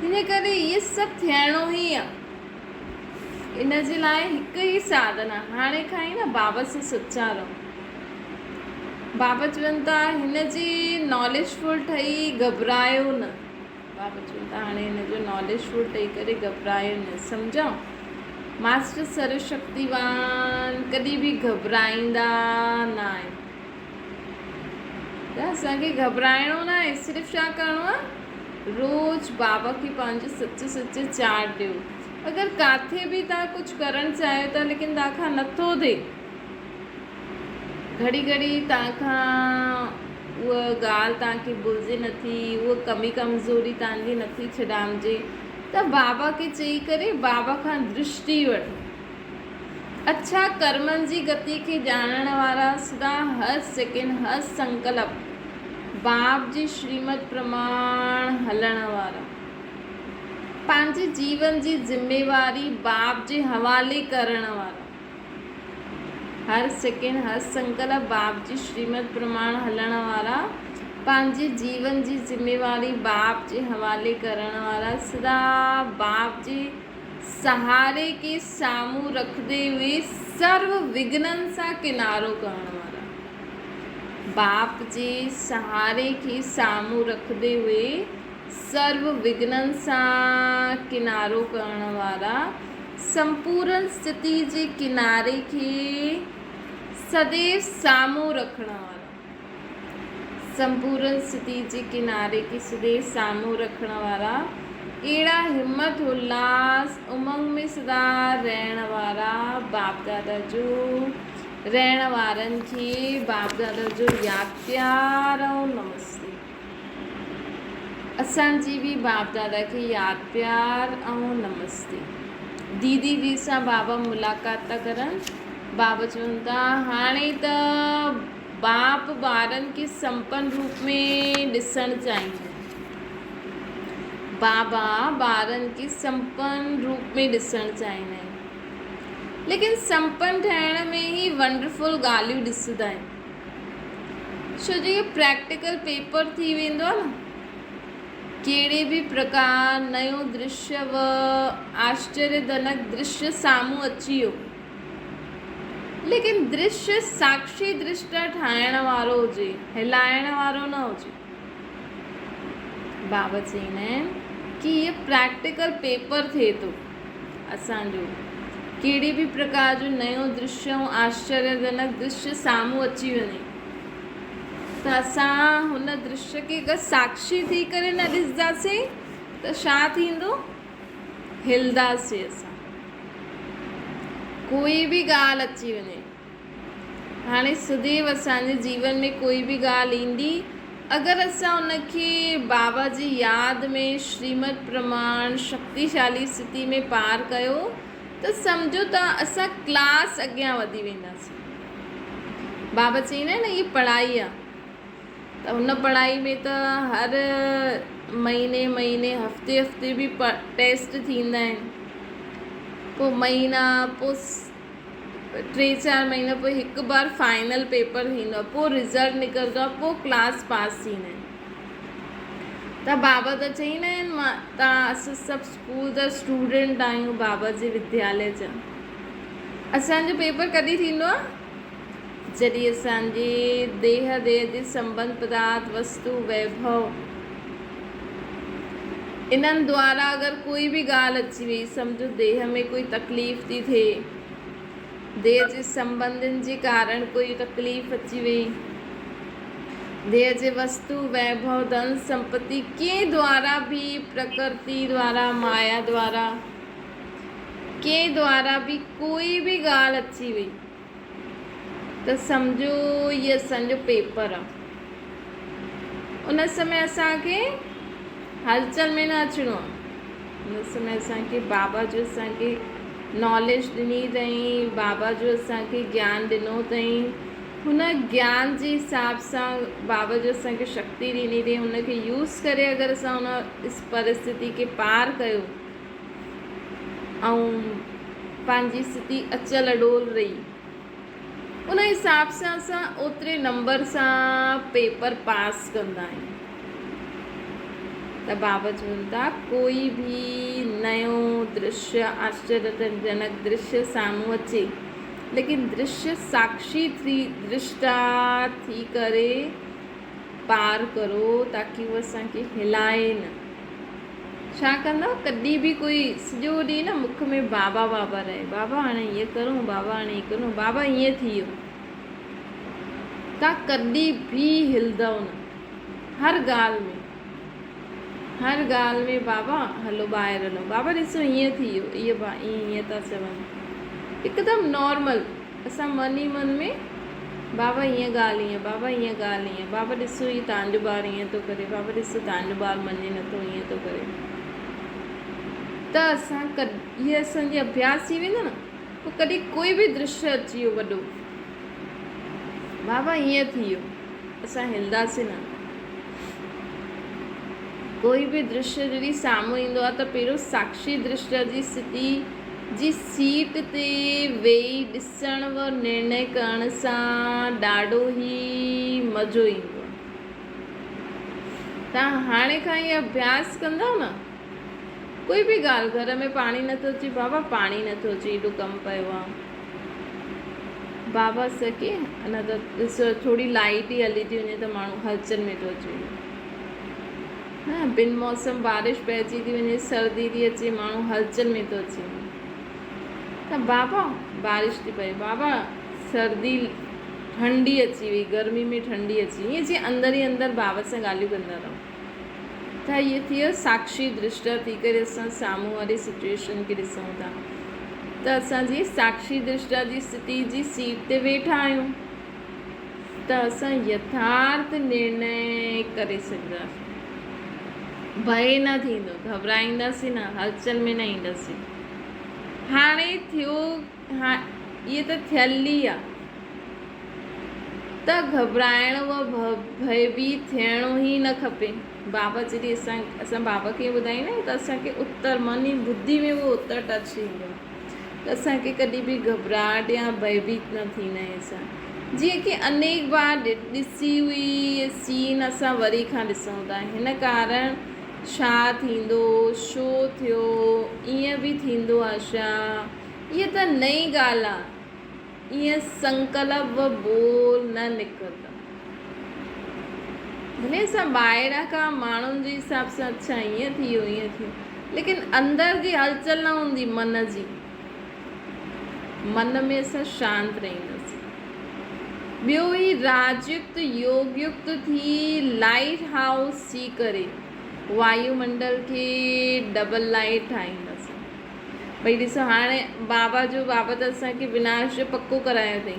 हिन करे इहे सभु थियणो ई आहे। इन जे लाइ हिकु ई साधन आहे, हाणे खां ई न बाबा सां सचा रहो। बाबा चवनि था हिन जी नॉलेजफुल ठही घबरायो न। बाबा चवनि था हाणे हिन जो नॉलेजफुल ठही करे घबरायो न। सम्झो मास्टर सर्वशक्तिवान कॾहिं बि घबराईंदा न आहिनि। त असांखे घबराइणो न आहे, सिर्फ़ु छा करिणो आहे? रोज़ु बाबा खे पंहिंजो सचे सचे चार्ट ॾियो। अगरि किथे बि तव्हां कुझु करणु चाहियो था लेकिन तव्हांखां नथो थिए, घड़ी घड़ी तव्हांखां उहा ॻाल्हि तव्हांखे भुलिजे नथी, उहा कमी कमज़ोरी तव्हांजी नथी छॾामिजे, त बाबा खे चई करे बाबा खां दृष्टि वठो। अच्छा कर्मनि जी गति खे ॼाणण वारा, सदा हर सेकेंड हर संकल्प बाप जी श्रीमत प्रमाण हलण वारा, पंहिंजे जीवन जी ज़िम्मेवारी बाप जे हवाले करण वारा, हर सेकेंड हर संकल्प बाप जी श्रीमत प्रमाण हलण वारा, पंहिंजे जीवन जी ज़िम्मेवारी बाप जे हवाले करण वारा, सदा बाप जे सहारे के साम्हूं रखंदे हुए सर्व विघ्ननि सां किनारो करण वारा, बाप जे सहारे के साम्हूं रखंदे हुए सर्व विघ्ननि सां किनारो करण वारा, संपूर्ण स्थिति जे किनारे खे सदैव साम्हूं रखण वारा, संपूर्ण स्थिति जे किनारे खे सदैव साम्हूं रखण वारा, अहिड़ा हिम्मत उल्लास उमंग में सदा रहण वारा बाप दादा जो रहण वारनि खे बाप दादा जो यादि प्यार ऐं नमस्ते। असांजी बि बाप दादा खे यादि प्यार ऐं नमस्ते। दीदी जी सां बाबा मुलाक़ात था करनि। बाबा चवनि था हाणे त बाप ॿारनि खे संपन्न रूप में ॾिसणु चाहींदा, बाबा ॿारनि खे संपन्न रूप में ॾिसणु चाहींदा आहिनि, लेकिन संपन्न ठहिण में ई वंडरफुल ॻाल्हियूं ॾिसंदा आहिनि। छो जो इहो प्रैक्टिकल पेपर थी वेंदो आहे न, कहिड़े बि प्रकार नयो दृश्य व आश्चर्यजनक दृश्य साम्हूं अची वियो, लेकिन दृश्य साक्षी दृष्टा ठाहिण वारो हुजे, हिलाइण वारो न हुजे। बाबा चवंदा आहिनि कि ये प्रैक्टिकल पेपर थिए थो असांजो, कहिड़े बि प्रकार जो नयो दृश्य ऐं आश्चर्यजनक दृश्य साम्हूं अची वञे त असां हुन दृश्य खे अगरि साक्षी थी करे न ॾिसंदासीं त छा थींदो, हिलंदासीं असां। कोई बि ॻाल्हि अची वञे, हाणे सदैव असांजे जीवन में कोई बि ॻाल्हि ईंदी, अगरि असां उनखे बाबा जी यादि में श्रीमत प्रमाण शक्तिशाली स्थिति में पार कयो त सम्झो त असां क्लास अॻियां वधी वेंदासीं। बाबा चईंदा आहिनि न, इहा पढ़ाई आहे त हुन पढ़ाई में त हर महीने महीने हफ़्ते हफ़्ते बि टेस्ट थींदा आहिनि, पोइ महीना, पोइ 3-4 महीना पोइ हिकु बार फाइनल पेपर थींदो आहे, पोइ रिज़ल्ट निकिरंदो आहे, पोइ क्लास पास थींदा आहिनि। त बाबा त चईंदा आहिनि तव्हां असां सभु स्कूल जा स्टूडेंट आहियूं, बाबा जे विद्यालय जा। असांजो पेपर कॾहिं थींदो आहे, जॾहिं असांजे देह जे संबंध पदार्थ वस्तु वैभव इन्हनि द्वारा अगरि कोई बि ॻाल्हि अची वई, सम्झो देह में कोई तकलीफ़ थी थिए, देह जे संबंधनि जे कारण कोई तकलीफ़ अची वई, देह जे वस्तु वैभव धन संपत्ति कंहिं द्वारा बि, प्रकृति द्वारा, माया द्वारा, कंहिं द्वारा बि कोई बि ॻाल्हि अची वई त सम्झो इहो असांजो पेपर आहे। उन समय असांखे हलचल में न अचिणो आहे, उन समय असांखे बाबा जो असांखे नॉलेज ॾिनी अथई, बाबा जो असांखे ज्ञान ॾिनो अथई, हुन ज्ञान जे हिसाब सां बाबा जो असांखे शक्ति ॾिनी अथई, हुनखे यूज़ करे अगरि असां हुन इस परिस्थिति खे पार कयो ऐं पंहिंजी स्थिति अचल अडोल रही, उन हिसाब सां असां ओतिरे नंबर सां पेपर पास कंदा आहियूं। त बाबा चवनि था कोई भी नयो दृश्य, आश्चर्यजनक दृश्य साम्हूं अचे, लेकिन दृश्य साक्षी थी दृष्टा थी करे पार करो, ताकी उहो असांखे हिलाए न। छा कंदो, कॾहिं बि कोई सॼो ॾींहुं न मुख में बाबा बाबा रहे, बाबा हाणे हीअं करूं, बाबा हाणे हीअं करूं, बाबा हीअं थी वियो, तव्हां कॾहिं बि हिलंदव न। हर ॻाल्हि में, हर ॻाल्हि में बाबा हलो ॿाहिरि हलो, बाबा ॾिसो हीअं थी वियो, इहो हीअं था चवनि, हिकदमि नॉर्मल। असां मन ई मन में बाबा हीअं ॻाल्हि हीअं, बाबा हीअं ॻाल्हि हीअं, बाबा ॾिसो हीअ तव्हांजो ॿारु हीअं थो करे, बाबा ॾिसो तव्हांजो ॿारु मञे नथो, हीअं थो करे। त असां इहे असांजे अभ्यास थी वेंदो न, पोइ कॾहिं कोई बि दृश्य अची वियो वॾो, बाबा हीअं थी वियो, असां हिलंदासीं न। कोई बि दृश्य जॾहिं साम्हूं ईंदो आहे त पहिरियों साक्षी दृश्य जी स्थिति जी सीट ते वेही ॾिसण व निर्णय करण सां ॾाढो ई मज़ो ईंदो आहे। तव्हां हाणे खां ई अभ्यास कंदव न, कोई बि ॻाल्हि, घर में पाणी नथो अचे, बाबा पाणी नथो अचे, एॾो कमु पियो आहे, बाबा सके अञा त ॾिसो थोरी लाइट ई हली थी वञे त माण्हू हलचल में थो अचे, हा बिन मौसम बारिश पइजी थी वञे, सर्दी थी अचे, माण्हू हलचल में थो अचे, त बाबा बारिश थी पए, बाबा सर्दी ठंडी अची वई, गर्मी में ठंडी अची, ईअं जीअं अंदरि ई अंदरि बाबा सां ॻाल्हियूं कंदा रहो। त इहे थी वियो साक्षी दृष्टा थी करे असां साम्हूं वारी सिचुएशन खे ॾिसूं था, त असांजी साक्षी दृष्टा जी स्थिति जी सीट ते वेठा आहियूं त असां यथार्थ निर्णय करे सघंदासीं, भय न थींदो, घबराईंदासीं न, हलचल में न ईंदासीं। हाणे थियो, इहे त थियल ई आहे, त घबराइण व भयभीत थियणो ई न खपे। बाबा जॾहिं असां बाबा खे ॿुधाईंदा आहियूं त असांखे उत्तर मन ई बुद्धि में उहो उत्तर टच थींदो आहे, त असांखे कॾहिं बि घबराहट या भयभीत न थींदा आहियूं असां। जीअं कि अनेक बार ॾिसी हुई सीन असां वरी खां ॾिसूं था, हिन कारण छा थींदो, छो थियो, ईअं बि थींदो आहे छा, इहा त नई ॻाल्हि आहे, ईअं संकल्प व बोल न निकिरंदा। भले असां ॿाहिरां खां माण्हुनि जे हिसाब सां अच्छा ईअं थी वियो, ईअं थी वियो, लेकिन अंदरि जी हलचल न हूंदी मन जी, मन में असां शांति रहंदासीं। ॿियो ई राजयुक्त योगयुक्त थी लाइट हाउस थी करे वायुमंडल खे डबल लाइट ठाहींदासीं। भई ॾिसो हाणे बाबा त असांखे विनाश जो पको करायो अथई,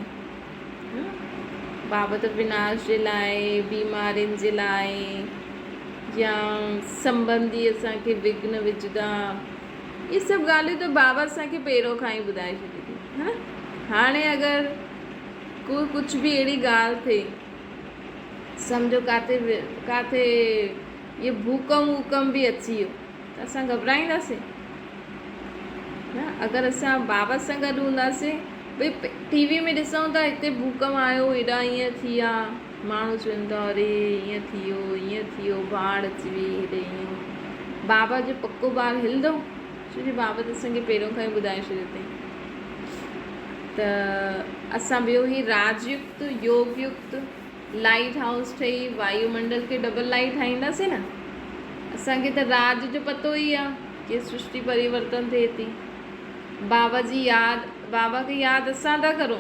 बाबा त विनाश जे लाइ, बीमारियुनि जे लाइ या संबंधी असांखे विघ्न विझंदा, इहे सभु ॻाल्हियूं त बाबा असांखे पहिरियों खां ई ॿुधाए छॾी अथई, हा न। हाणे अगरि कोई कुझु बि अहिड़ी ॻाल्हि थिए, सम्झो काथे इहे भूकंप बि अची वियो त असां घबराईंदासीं न। अगरि असां बाबा सां गॾु हूंदासीं, भई टीवी में ॾिसूं था हिते भूकंप आयो, हेॾा ईअं थी विया, माण्हू चवनि था अरे ईअं थी वियो, ईअं थी वियो, बाढ़ अची वई, हेॾे ईअं, बाबा जो पको ॿार हिलंदो, छोकी बाबा त असांखे पहिरियों खां ई ॿुधाए छॾियो अथई। त असां ॿियो ई राजयुक्त योगयुक्त लाइट हाउस ठही वायुमंडल खे डबल लाइट ठाहींदासीं न। असांखे त राज जो पतो ई आहे कि सृष्टि परिवर्तन थिए थी, बाबा खे यादि असां था करूं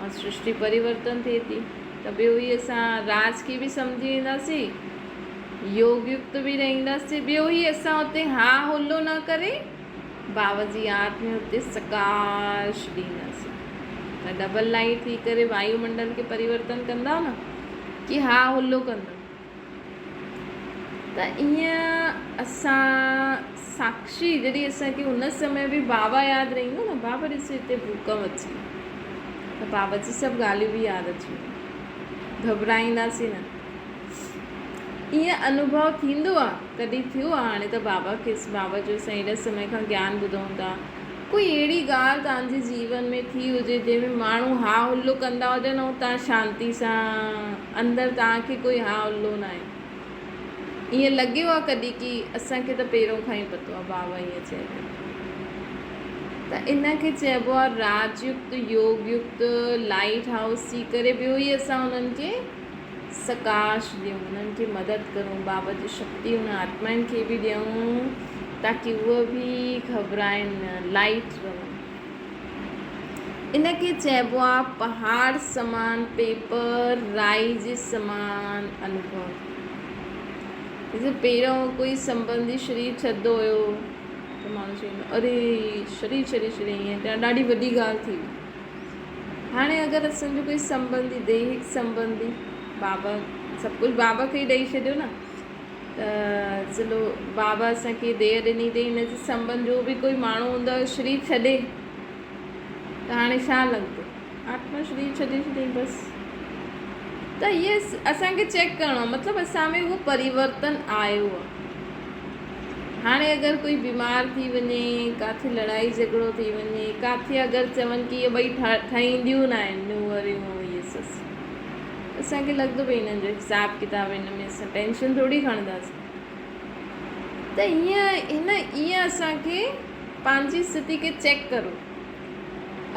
ऐं सृष्टि परिवर्तन थिए थी, त ॿियो ई असां राज खे बि सम्झी वेंदासीं, योगयुक्त बि रहंदासीं। ॿियो ई असां हुते हा हुलो न करे बाबा जी यादि में हुते सकाश ॾींदासीं, त डबल लाइट थी करे वायुमंडल खे परिवर्तन कंदा न, कि हा हुलो कंदा। त ईअं असां साक्षी जॾहिं असांखे हुन समय बि बाबा यादि रहंदो न, बाबा ॾिसो हिते भूकंप अची, त बाबा जी सभु ॻाल्हियूं बि यादि अची वेंदियूं, घबराईंदासीं न। ईअं अनुभव थींदो आहे, कॾहिं थियो आहे हाणे त बाबा जो असां हेॾे समय खां ज्ञान ॿुधूं था, कोई अहिड़ी ॻाल्हि तव्हांजे जीवन में थी हुजे जंहिंमें माण्हू हा हुलो कंदा हुजनि ऐं तव्हां शांती सां अंदरि तव्हांखे कोई हा हुलो न आहे, ईअं लॻियो आहे कॾहिं कि असांखे त पहिरियों खां ई पतो आहे बाबा ईअं चए, त इन खे चइबो आहे राजयुक्त योगयुक्त लाइट हाउस थी करे। ॿियो ई असां उन्हनि खे सकाश ॾियूं, उन्हनि खे मदद करूं, बाबा जी शक्ति उन आत्माउनि खे बि ॾियूं ताकी उहे बि घबराइनि न, लाइट रहनि। इन खे चइबो आहे पहाड़ समान, पेपर राई जे समान अनुभव। जैसे पहिरियों कोई संबंधी शरीर छॾंदो हुयो त माण्हू चवंदो अरे शरीर छॾे ईअं त ॾाढी वॾी ॻाल्हि थी। हाणे अगरि असांजो कोई संबंधी, दैहिक संबंधी, बाबा सभु कुझु बाबा खे ई ॾेई छॾियो न, त चलो बाबा असांखे देह ॾिनी अथई, हिन जे संबंध जो बि कोई माण्हू हूंदो शरीर छॾे, त हाणे छा लॻंदो? आत्मश्री छॾे छॾी बसि। त इहे असांखे चेक करिणो आहे, मतिलबु असां में उहो परिवर्तन आयो आहे। हाणे अगरि कोई बीमार थी वञे, किथे लड़ाई झगड़ो थी वञे, किथे अगरि चवनि की इहे ॿई ठहींदियूं न आहिनि, नुंहंरियूं इहे ससु, असांखे लॻंदो भई हिननि जो हिसाबु किताबु हिन में असां टेंशन थोरी खणंदासीं। त ईअं असांखे पंहिंजी स्थिति खे चेक करो।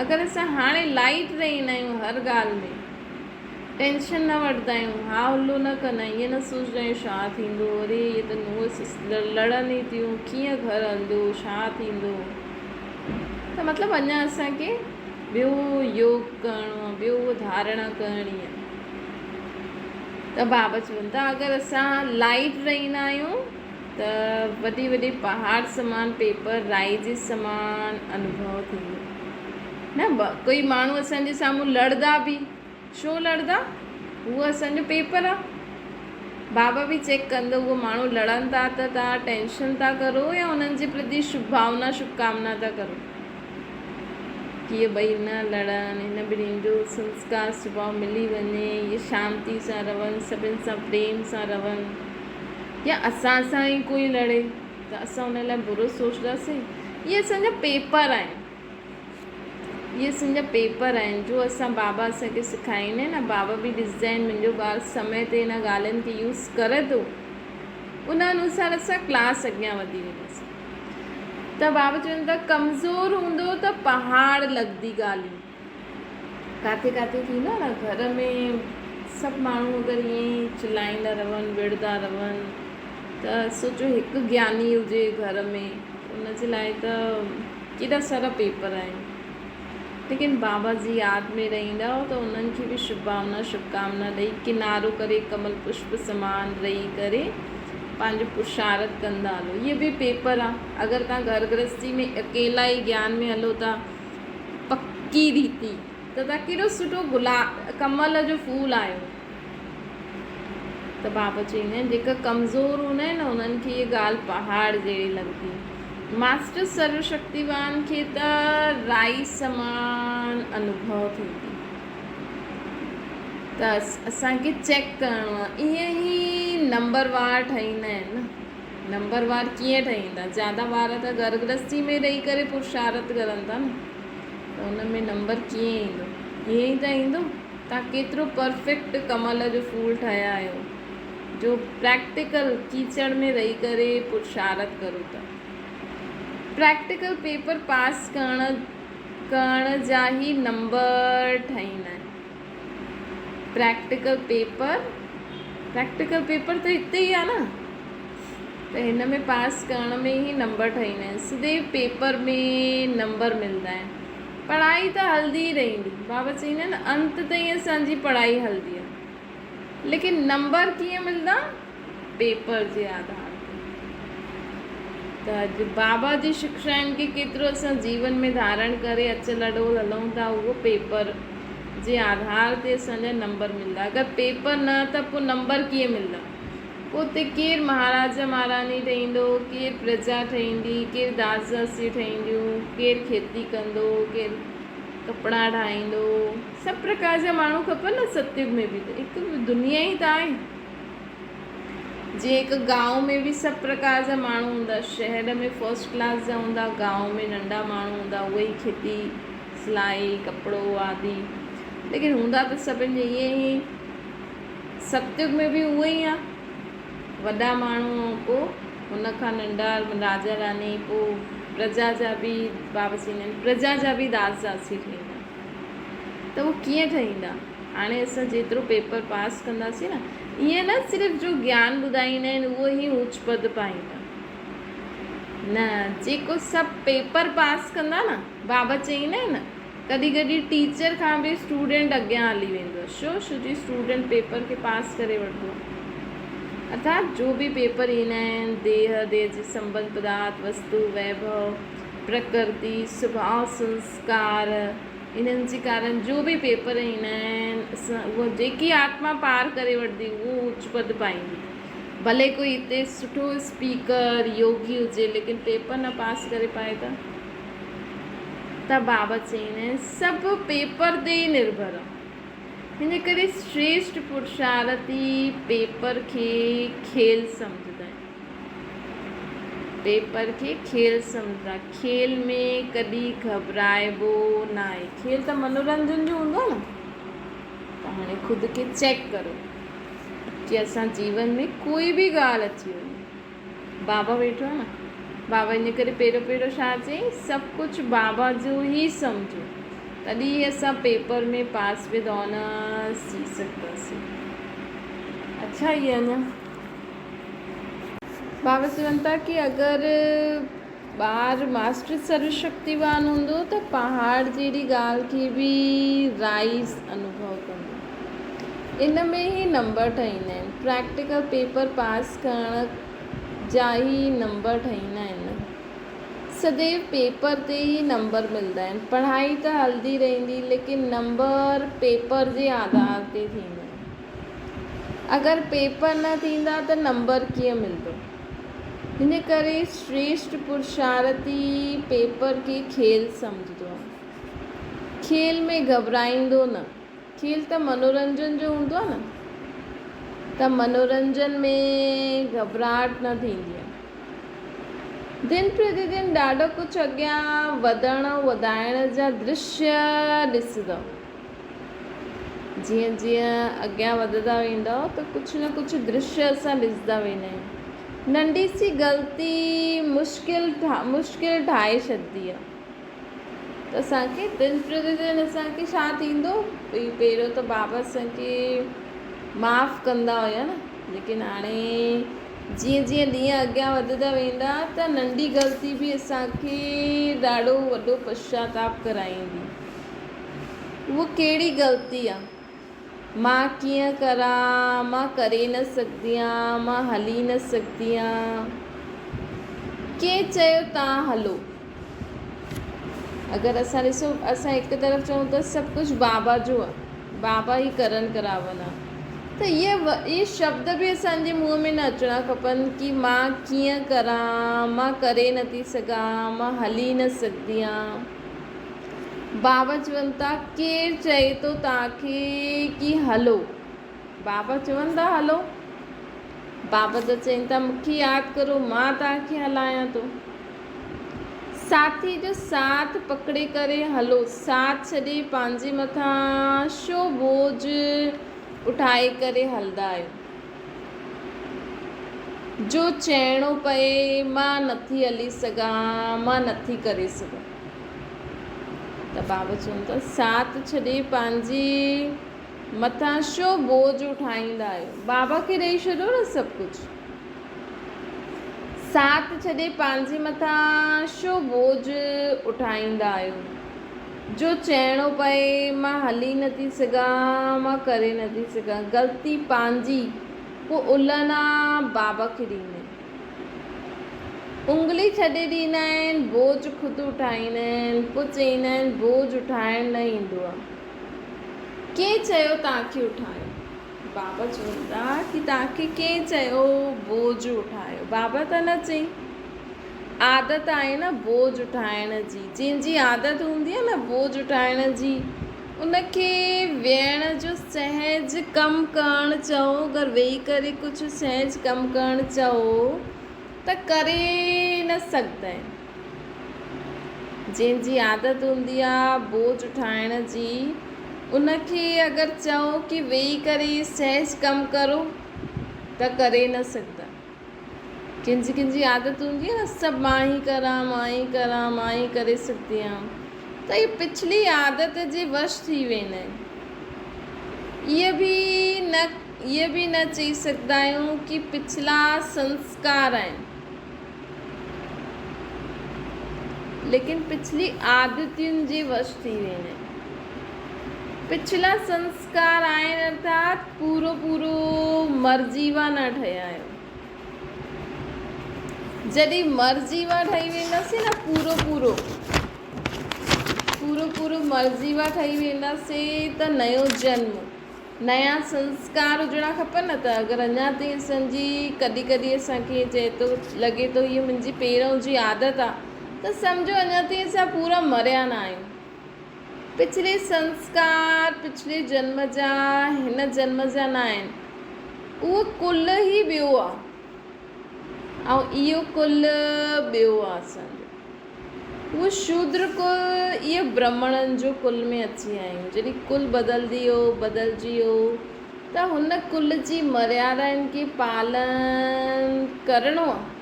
अगरि असां हाणे लाइट रहंदा आहियूं, हर ॻाल्हि में टेंशन न वठंदा आहियूं, हा हलो न कंदा आहियूं, ईअं न सोचंदा आहियूं छा थींदो, अरे इहे त नुंहुं लड़नि थियूं, कीअं घरु हलंदो, छा थींदो। त मतिलबु अञा असांखे ॿियो योग करिणो आहे, ॿियो धारणा करणी आहे। त बाबा चवनि था अगरि असां लाइट रहंदा आहियूं त वॾी वॾी पहाड़ समान पेपर राई जे समान अनुभव थींदो न। कोई माण्हू असांजे साम्हूं लड़ंदा बि, छो लड़ंदा? उहो असांजो पेपर आहे। बाबा बि चेक कंदो उहो माण्हू लड़नि था त तव्हां टेंशन था करो या उन्हनि जे प्रति शुभकामना था करो कि इहे ॿई न लड़नि, हिन ॿिन्हिनि जो संस्कार स्वभाव मिली वञे, इहे शांती सां रहनि, सभिनि सां प्रेम सां रहनि। या असां सां ई कोई लड़े त असां उन लाइ बुरो सोचंदासीं। इहे असांजा पेपर आहिनि, इहे असांजा पेपर आहिनि जो असां बाबा असांखे सेखारींदा आहिनि न। बाबा बि ॾिसंदा आहिनि मुंहिंजो ॿार समय ते हिन ॻाल्हियुनि खे यूज़ करे थो, उन अनुसार असां क्लास अॻियां वधी वेंदासीं। त बाबा चवनि था कमज़ोर हूंदो त पहाड़ लॻंदी ॻाल्हियूं। किथे किथे थींदो आहे न, घर में सभु माण्हू अगरि ईअं ई चिलाईंदा रहनि, विढ़ंदा रहनि, त सोचो हिकु ज्ञानी हुजे घर में, उनजे लाइ त केॾा सारा पेपर आहिनि। लेकिन बाबा जी यादि में रहंदा हो त उन्हनि खे बि शुभकामना ॾेई किनारो करे कमल पुष्प समान रही करे पंहिंजो पुरुषार्थ कंदा हलो। इहे बि पेपर आहे। अगरि तव्हां घर गृहस्थी में अकेला ई ज्ञान में हलो था पक्की रीति, त तव्हां केॾो सुठो कमल जो फूल आहियो। त बाबा चवंदा आहिनि जेका कमज़ोर हूंदा आहिनि न, उन्हनि खे इहा ॻाल्हि पहाड़ जहिड़ी लॻंदी। मास्टर सर्वशक्तिवान खे त राई समान अनुभव थींदी। त असांखे चेक करिणो आहे। ईअं ई नंबरवार ठहींदा आहिनि न। नंबरवार कीअं ठहींदा? ज़्यादा ॿार त घर गृहस्थी में रही करे पुरुषार्थ करनि था न, त उन में नंबर कीअं ईंदो? ईअं ई त ईंदो। तव्हां केतिरो परफेक्ट कमल जो फूल ठहिया आहियो, जो प्रैक्टिकल कीचड़ में रही करे पुरुषार्थ करो था। प्रैक्टिकल पेपर पास करण जा ई नंबर ठहींदा आहिनि। प्रैक्टिकल पेपर त हिते ई आहे न, त हिन में पास करण में ई नंबर ठहींदा आहिनि। सिधे पेपर में नंबर मिलंदा आहिनि। पढ़ाई त हलंदी ई रहंदी। बाबा चवंदा आहिनि अंत ताईं असांजी पढ़ाई हलंदी आहे, लेकिन नंबर कीअं मिलंदा? पेपर जे आधार ते। त अॼु बाबा जी शिक्षाउनि खे केतिरो असां जीवन में धारण करे अचल अॾोल हलूं था, उहो पेपर जे आधार ते असांजा नंबर मिलंदा। अगरि पेपर न त पोइ नंबर कीअं मिलंदा? पोइ उते केरु महाराजा महारानी ठहींदो, केरु प्रजा ठहींदी, केरु दास दासी ठहींदियूं, केरु खेती कंदो, केरु कपिड़ा ठाहींदो। सभु प्रकार जा माण्हू खपनि न सत्युग में बि। त हिकु दुनिया ई त आहे। जीअं हिकु गांव में बि सभु प्रकार जा माण्हू हूंदा। शहर में फर्स्ट क्लास जा हूंदा, गांव में नंढा माण्हू हूंदा, उहे ई खेती सिलाई कपिड़ो आदि। लेकिन हूंदा त सभिनि जे ईअं ई। सत्युग में बि उहो ई आहे। वॾा माण्हू, पोइ हुनखां नंढा राजा रानी, पोइ प्रजा जा बि बाबा चवंदा आहिनि प्रजा जा बि दास दासी ठहींदा। त उहो कीअं ठहींदा? हाणे असां जेतिरो पेपर पास कंदासीं न, ईअं न सिर्फ़ु जो ज्ञान ॿुधाईंदा आहिनि उहो ई ऊच पद पाईंदा न। जेको सभु पेपर पास कंदा न, बाबा चवंदा आहिनि न, कॾहिं कॾहिं टीचर खां बि स्टूडेंट अॻियां हली वेंदो आहे। छो जी स्टूडेंट पेपर खे पास करे वठंदो। अर्थात जो बि पेपर ईंदा आहिनि, देह जे संबंध पदार्थ, वस्तु, वैभव, प्रकृति, स्वभाव, संस्कार, इन्हनि जे कारण जो बि पेपर ईंदा आहिनि, उहा जेकी आत्मा पार करे वठंदी उहो उच्च पद पाईंदी। भले कोई हिते सुठो स्पीकर योगी हुजे, लेकिन पेपर न पास करे पाए त त बाबा चवंदा आहिनि सभु पेपर ते ई निर्भर आहे। हिन करे श्रेष्ठ पुरुषार्थी पेपर खे खेल सम्झंदा आहिनि, पेपर खे खेल सम्झंदा। खेल में कॾहिं घबराइबो न आहे। खेल त मनोरंजन जो हूंदो आहे न। त हाणे ख़ुदि खे चेक करो कि असां जीवन में कोई बि ॻाल्हि अची वञे, बाबा वेठो आहे न, बाबा इन करे पहिरियों छा चई, सभु कुझु बाबा जो ई सम्झो, तॾहिं असां पेपर में पास विद ऑनर्स थी सघंदासीं। अच्छा, ये अञा बाबा चवनि था कि अगरि ॿार मास्टर सर्वशक्तिवान हूंदो त पहाड़ जहिड़ी ॻाल्हि खे बि राइज़ अनुभव कंदो। इन में ई नंबर ठहींदा आहिनि, प्रैक्टिकल पेपर पास करण जा ई नंबर ठहींदा आहिनि। सदैव पेपर ते ई नंबर मिलंदा आहिनि। पढ़ाई त हलंदी रहंदी, लेकिन नंबर पेपर जे आधार ते थींदा आहिनि। अगरि पेपर न थींदा त नंबर कीअं मिलंदो? हिन करे श्रेष्ठ पुरुषार्थी पेपर खे खेल सम्झंदो आहे, खेल में घबराईंदो न। खेल त मनोरंजन जो हूंदो आहे न, त मनोरंजन में घबराहट न थींदी आहे। दिन प्रतिदिन ॾाढो कुझु अॻियां वधण वधाइण जा दृश्य ॾिसंदव। जीअं जीअं अॻियां वधंदा वेंदव त कुझु न कुझु दृश्य असां ॾिसंदा वेंदा आहियूं। नंढी सी ग़लती मुश्किल ठाहे छॾंदी आहे। त असांखे दिन प्रतिदिन असांखे छा थींदो, पहिरियों त बाबा असांखे माफ़ु कंदा हुया न, लेकिन हाणे जीअं जीअं ॾींहं अॻियां वधंदा वेंदा त नंढी ग़लती बि असांखे ॾाढो वॾो पश्चाताप कराईंदी। उहा कहिड़ी ग़लती आहे? मां कीअं करां, मां करे न सघंदी आहियां, मां हली न सघंदी आहियां। कंहिं चयो तव्हां हलो? अगरि असां ॾिसो, असां हिकु तरफ़ चऊं त सभु कुझु बाबा जो आहे, बाबा ई करनि करावनि आहे, त इहे शब्द बि असांजे मुंहं में न अचणा खपनि कि मां कीअं करां, मां करे नथी सघां, मां हली न सघंदी आहियां। बाबा चवनि था केरु चए थो तव्हांखे कि हलो? बाबा चवनि था हलो। बाबा त चवनि था मूंखे यादि करो, मां तव्हांखे हलायां थो। साथी जो साथ पकड़े करे हलो, साथ छॾे पंहिंजे मथां छो बोझ उठाए करे हलंदा आहियो? जो चइणो पए मां नथी हली सघां, मां नथी करे सघां। त बाबा चवनि था साथ छॾे पंहिंजे मथां छो बोझ उठाईंदा आहियो? बाबा खे ॾेई छॾो न सभु कुझु। साथ छॾे पंहिंजे मथां छो बोझ उठाईंदा आहियो? जो चइणो पए मां हली नथी सघां, मां करे नथी सघां। ग़लती पंहिंजी, पोइ उलना बाबा खे ॾींदा आहिनि। उंगली छॾे ॾींदा आहिनि, बोझ ख़ुदि उठाईंदा आहिनि, पोइ चवंदा आहिनि बोझ उठाइण न ईंदो आहे। कंहिं चयो तव्हांखे उठायो? बाबा चवनि था कि तव्हांखे कंहिं चयो बोझ उठायो? बाबा त न चई। आदत आहे न बोझ उठाइण जी। जंहिंजी आदत हूंदी आहे न बोझ उठाइण जी, उनखे वेहण जो सहज कमु करणु चओ, अगरि वेही करे कुझु सहज कमु करणु चओ त करे न सघंदा आहिनि। जंहिंजी आदत हूंदी आहे बोझ उठाइण जी, उनखे अगरि चओ कि वेही करे सहज कमु करो त करे न सघंदा। कंहिंजी आदत हूंदी आहे न सभु मां ई करां, मां ई करां, मां ई करे सघंदी आहियां, त इहे पिछली आदत जे वश थी वेंदा आहिनि। इहे बि न चई सघंदा आहियूं कि पिछला संस्कार आहिनि, लेकिन पिछली आदतियुनि जे वश थी वेंदा आहिनि। पिछला संस्कार आहिनि अर्थात पूरो मर्ज़ीवा न ठहिया आहियो। जॾहिं मर्ज़ीवा ठही वेंदासीं न, पूरो मर्ज़ीवा ठही वेंदासीं त नयो जन्म, नया संस्कार हुजणा खपनि न। त अगरि अञा ताईं असांजी कॾहिं असांखे चए थो लॻे थो हीअ मुंहिंजी पहिरों जी आदत आहे, त सम्झो अञा ताईं असां पूरा मरिया न आहियूं। पिछले संस्कार पिछले जन्म जा हिन जन्म जा न आहिनि, उहो कुल ई ॿियो आहे ऐं इहो कुल ॿियो आहे असांजो। उहो शूद्र कुल इहो ब्राह्मणनि जो कुल में अची विया आहियूं। जॾहिं कुल बदिलजी वियो त हुन कुल जी मर्यादाउनि खे पालन करिणो आहे।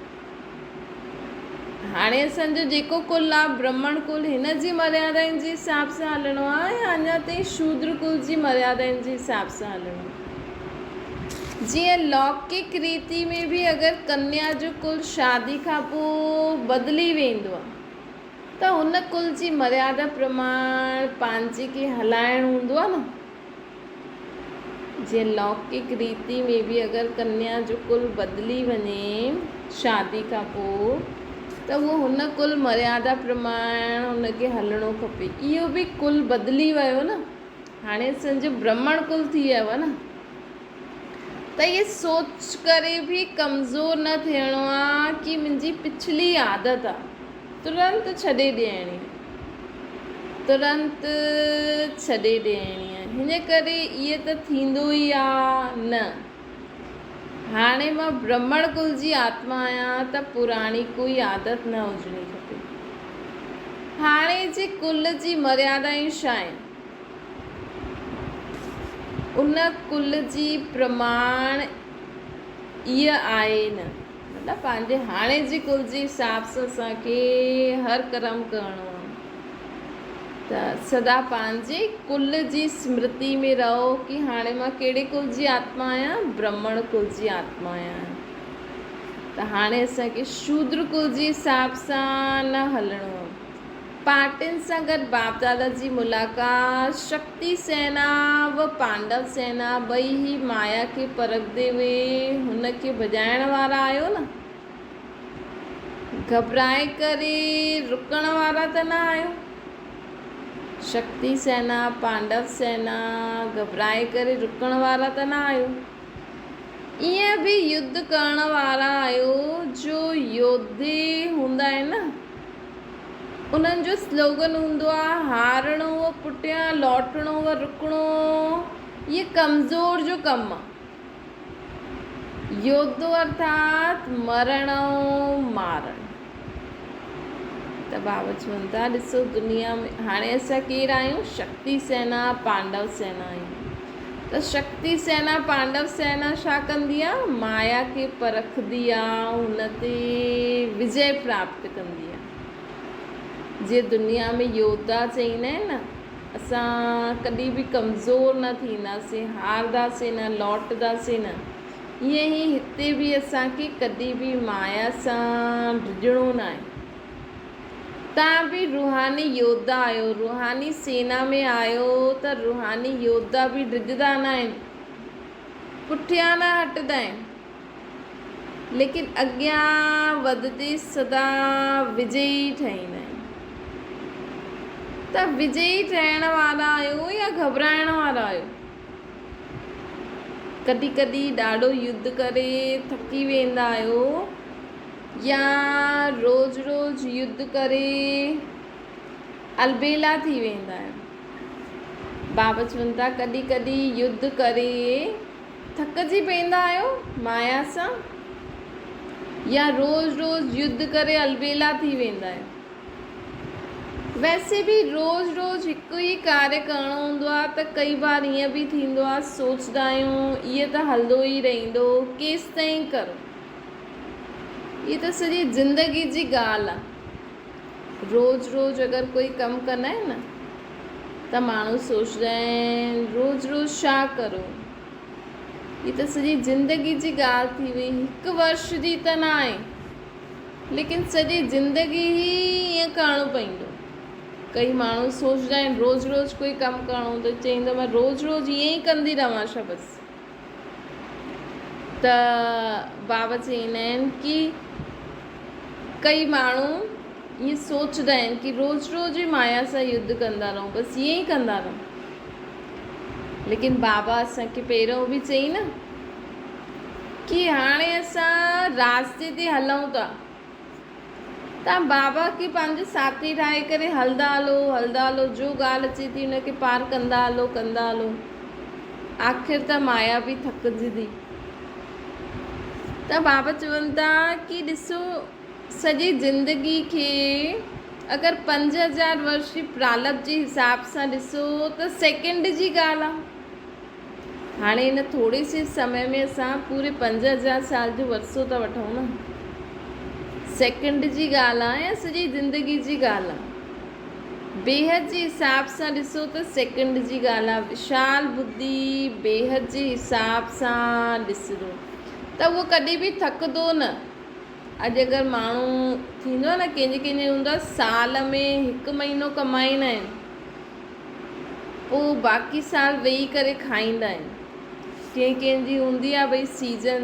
हाणे असांजो जेको कुल आहे ब्राह्मण कुल, हिन जी मर्यादाउनि जे हिसाब सां हलणो आहे या अञा ताईं शूद्र कुल जी मर्यादाउनि जे हिसाब सां हलणो आहे। जीअं लौकिक रीति में बि अगरि कन्या जो कुल शादी खां पोइ बदिली वेंदो आहे त हुन कुल जी मर्यादा प्रमाण पंहिंजे खे हलाइणु हूंदो आहे न। जीअं लौकिक रीति में बि अगरि कन्या जो कुल बदिली वञे शादी खां पोइ त उहो हुन कुल मर्यादा प्रमाण हुनखे हलणो खपे। इहो बि कुल बदिली वियो न, हाणे असांजो ब्राह्मण कुल थी वियो आहे न। त इहे सोच करे बि कमज़ोर न थियणो आहे कि मुंहिंजी पिछली आदत आहे, तुरंत छॾे ॾियणी, तुरंत छॾे ॾियणी आहे। हिन करे इहे त थींदो ई आहे न। हाणे मां ब्राह्मण कुल जी आत्मा आहियां त पुराणी कोई आदत न हुजणी खपे। हाणे जे कुल जी मर्यादाऊं छा आहिनि, उन कुल जी प्रमाण इहा आहे न, मतिलबु पंहिंजे हाणे जे कुल जे हिसाब सां असांखे हर कर्म करिणो आहे। त सदा पंहिंजे कुल जी स्मृति में रहो कि हाणे मां कहिड़े कुल जी आत्मा आहियां, ब्राह्मण कुल जी आत्मा आहियां। त हाणे असांखे शूद्र कुल जे हिसाब सां न हलणो आहे। पार्टियुनि सां गॾु बाप दादा जी मुलाक़ात, शक्ति सेना व पांडव सेना ॿई ही माया खे परखंदे हुए हुनखे भॼाइण वारा आहियो न। घबराए करे रुकण वारा त न आहियो। शक्ति सेना पांडव सेना घबराए करे रुकण वारा त न आहियो। ईअं बि युद्ध करण वारा आहियो जो योद्धे हूंदा आहिनि न। उन्हनि जो स्लोगन हूंदो आहे हारणो व पुठियां लौटणो व रुकणो, इहे कमज़ोर जो कमु आहे। योद्धो अर्थात मरणो मारणु। त बाबा चवनि था ॾिसो दुनिया में हाणे असां केरु आहियूं, शक्ति सेना पांडव सेना आहियूं। त शक्ति सेना पांडव सेना छा कंदी आहे, माया खे परखंदी आहे, हुन ते विजय प्राप्त कंदी आहे। जीअं दुनिया में योद्धा चईंदा आहिनि न, असां कॾहिं बि कमज़ोर न थींदासीं, हारदासीं न, लौटदासीं न। ईअं ई हिते बि असांखे कॾहिं बि माया सां डिॼणो न आहे। तव्हां बि रूहानी योद्धा आहियो, रूहानी सेना में आहियो त रूहानी योद्धा बि डिॼंदा न आहिनि, पुठियां न हटंदा आहिनि, लेकिन अॻियां वधंदे सदा विजयी ठहींदा आहिनि। त विजयी ठहण वारा आहियो या घबराइण वारा आहियो। कॾहिं कॾहिं ॾाढो युद्ध करे थकी वेंदा आहियो या रोज़ रोज़ युद्ध करे अलबेला थी वेंदा आहियो। बाबा चवनि था कॾहिं कॾहिं युद्ध करे थकिजी पवंदा आहियो माया सां, या रोज़ रोज़ युद्ध करे अलबेला थी वेंदा आहियो। वैसे भी रोज़ रोज़ हिकु ई कार्य करणो हूंदो आहे त कई बार ईअं बि थींदो आहे, सोचंदा आहियूं ईअं त हलंदो ई रहंदो, केसि ताईं करो। इहा त सॼी ज़िंदगी जी ॻाल्हि आहे। रोज़ रोज़ अगरि कोई कमु कंदा आहिनि न त माण्हू सोचंदा आहिनि रोज़ रोज़ छा करो। इहा त सॼी ज़िंदगी जी ॻाल्हि थी वई, हिकु वर्ष जी त न आहे, लेकिन सॼी ज़िंदगी ई ईअं करिणो पवंदो। कई माण्हू सोचंदा आहिनि रोज़ रोज़ कोई कमु करिणो त चईंदो मां रोज़ रोज़ ईअं ई कंदी रहां छा बसि। त बाबा चईंदा आहिनि कि कई माण्हू ईअं सोचंदा आहिनि कि रोज़ रोज़ ई माया सां युद्ध कंदा रहूं, बसि ईअं ई कंदा रहूं। लेकिन बाबा असांखे पहिरियों बि चई न कि हाणे असां रास्ते ते हलूं था, तव्हां बाबा खे पंहिंजो साथी ठाहे करे हलंदा हलो, जो ॻाल्हि अचे थी हुनखे पार कंदा हलो। आख़िर त माया बि थकिजंदी। त बाबा चवनि था कि ॾिसो, सॼी ज़िंदगी खे अगरि 5000 वर्ष जी प्रारब्ध जे हिसाब सां ॾिसो त सेकेंड जी ॻाल्हि आहे। हाणे हिन थोरे से समय में असां पूरे 5000 साल जो वरसो था वठूं न। सेकेंड जी ॻाल्हि आहे या सॼी ज़िंदगी जी ॻाल्हि आहे? बेहद जे हिसाब सां ॾिसो त सेकेंड जी ॻाल्हि आहे। विशाल बुद्धि बेहद जे हिसाब सां ॾिसंदो त उहो कॾहिं बि थकंदो न। अॼु अगरि माण्हू थींदो आहे न, कंहिंजे हूंदो आहे साल में 1 महीनो कमाईंदा आहिनि, पोइ बाक़ी साल वेही करे खाईंदा आहिनि। कंहिंजी हूंदी आहे भई सीज़न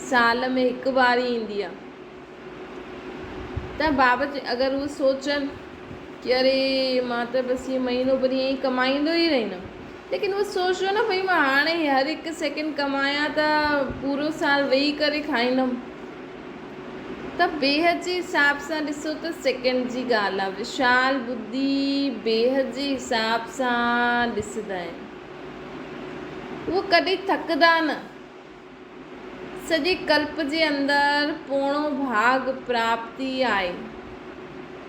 साल में 1 बार ई ईंदी आहे। त बाबा अगरि उहे सोचनि कि अरे मां त बसि ये महीनो भर ईअं ई कमाईंदो ई रहंदमि, लेकिन उहो सोचो न भई मां हाणे हर 1 सेकेंड कमायां त पूरो साल वेही करे खाईंदमि। त बेहद जे हिसाब सां ॾिसो त सेकेंड जी ॻाल्हि आहे। विशाल बुद्धि बेहद जे हिसाब सां ॾिसंदा आहिनि, उहो कॾहिं थकंदा न। सॼे कल्प जे अंदरि पोणो भाग प्राप्ति आहे,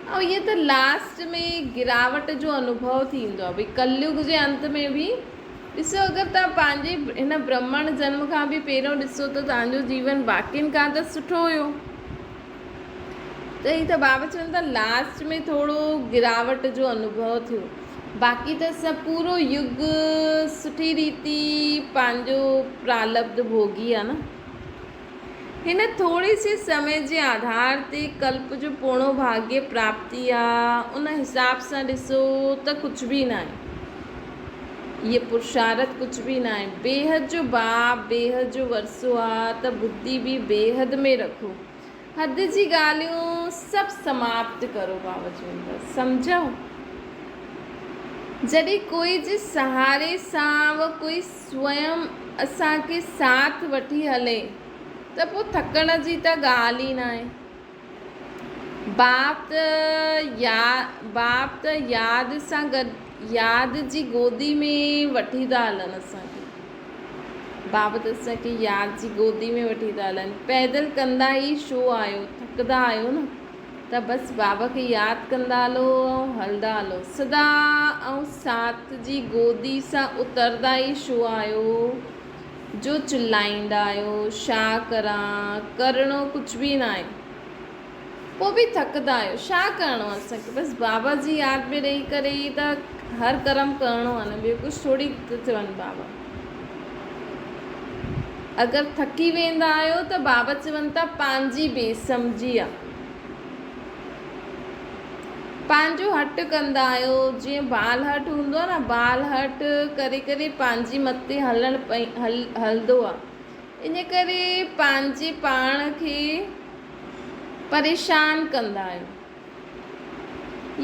ऐं इहे त लास्ट में गिरावट जो अनुभव थींदो आहे। भई कलयुग जे अंत में बि ॾिसो, अगरि तव्हां पंहिंजे हिन ब्रह्मण जन्म खां बि पहिरियों ॾिसो त तव्हांजो जीवन बाक़ियुनि खां त सुठो हुयो। त ही त बाबा चवनि था लास्ट में थोरो गिरावट जो अनुभव थियो, बाक़ी त सभु पूरो युग सुठी रीति पंहिंजो प्रारब्ध भोगी आहे न। हिन थोरे से समय जे आधार ते कल्प जो पोणो भाग्य प्राप्ति आहे। उन हिसाब सां ॾिसो त कुझु बि न आहे, इहे पुरुषार्थ कुझु बि न आहे। बेहद जो बाप बेहद जो वरसो आहे, त बुद्धि बि बेहद में रखो। हद जी ॻाल्हियूं सभु समाप्त करो। बाबा चवनि था सम्झो, जॾहिं कोई जे सहारे सां व कोई स्वयं असांखे साथ वठी हले त पोइ थकण जी त ॻाल्हि ई न आहे। बाप त यादि सां गॾु यादि जी गोदी में वठी था हलनि असांखे। बाबा त असांखे यादि जी गोदी में वठी था हलनि। पैदल कंदा ई छो आहियो, थकंदा आहियो न, त बसि बाबा खे यादि कंदा हलो ऐं हलंदा हलो सदा। ऐं साथ जी गोदी सां उतरंदा ई छो आहियो, जो चिलाईंदा आहियो छा करां, करिणो कुझु बि न आहे, पोइ बि थकंदा आहियो। छा करिणो आहे असांखे? बसि बाबा जी यादि में रही करे ई त हर कर्म करिणो आहे न, ॿियो कुझु थोरी चवनि बाबा। अगरि थकी वेंदा आहियो त बाबा चवनि था पंहिंजी बेसमझी आहे। पंहिंजो हट कंदा आहियो, जीअं बाल हट हूंदो आहे न, बाल हट करे करे पंहिंजी मथे हलंदो आहे। इन करे पंहिंजे पाण खे परेशान कंदा आहियो।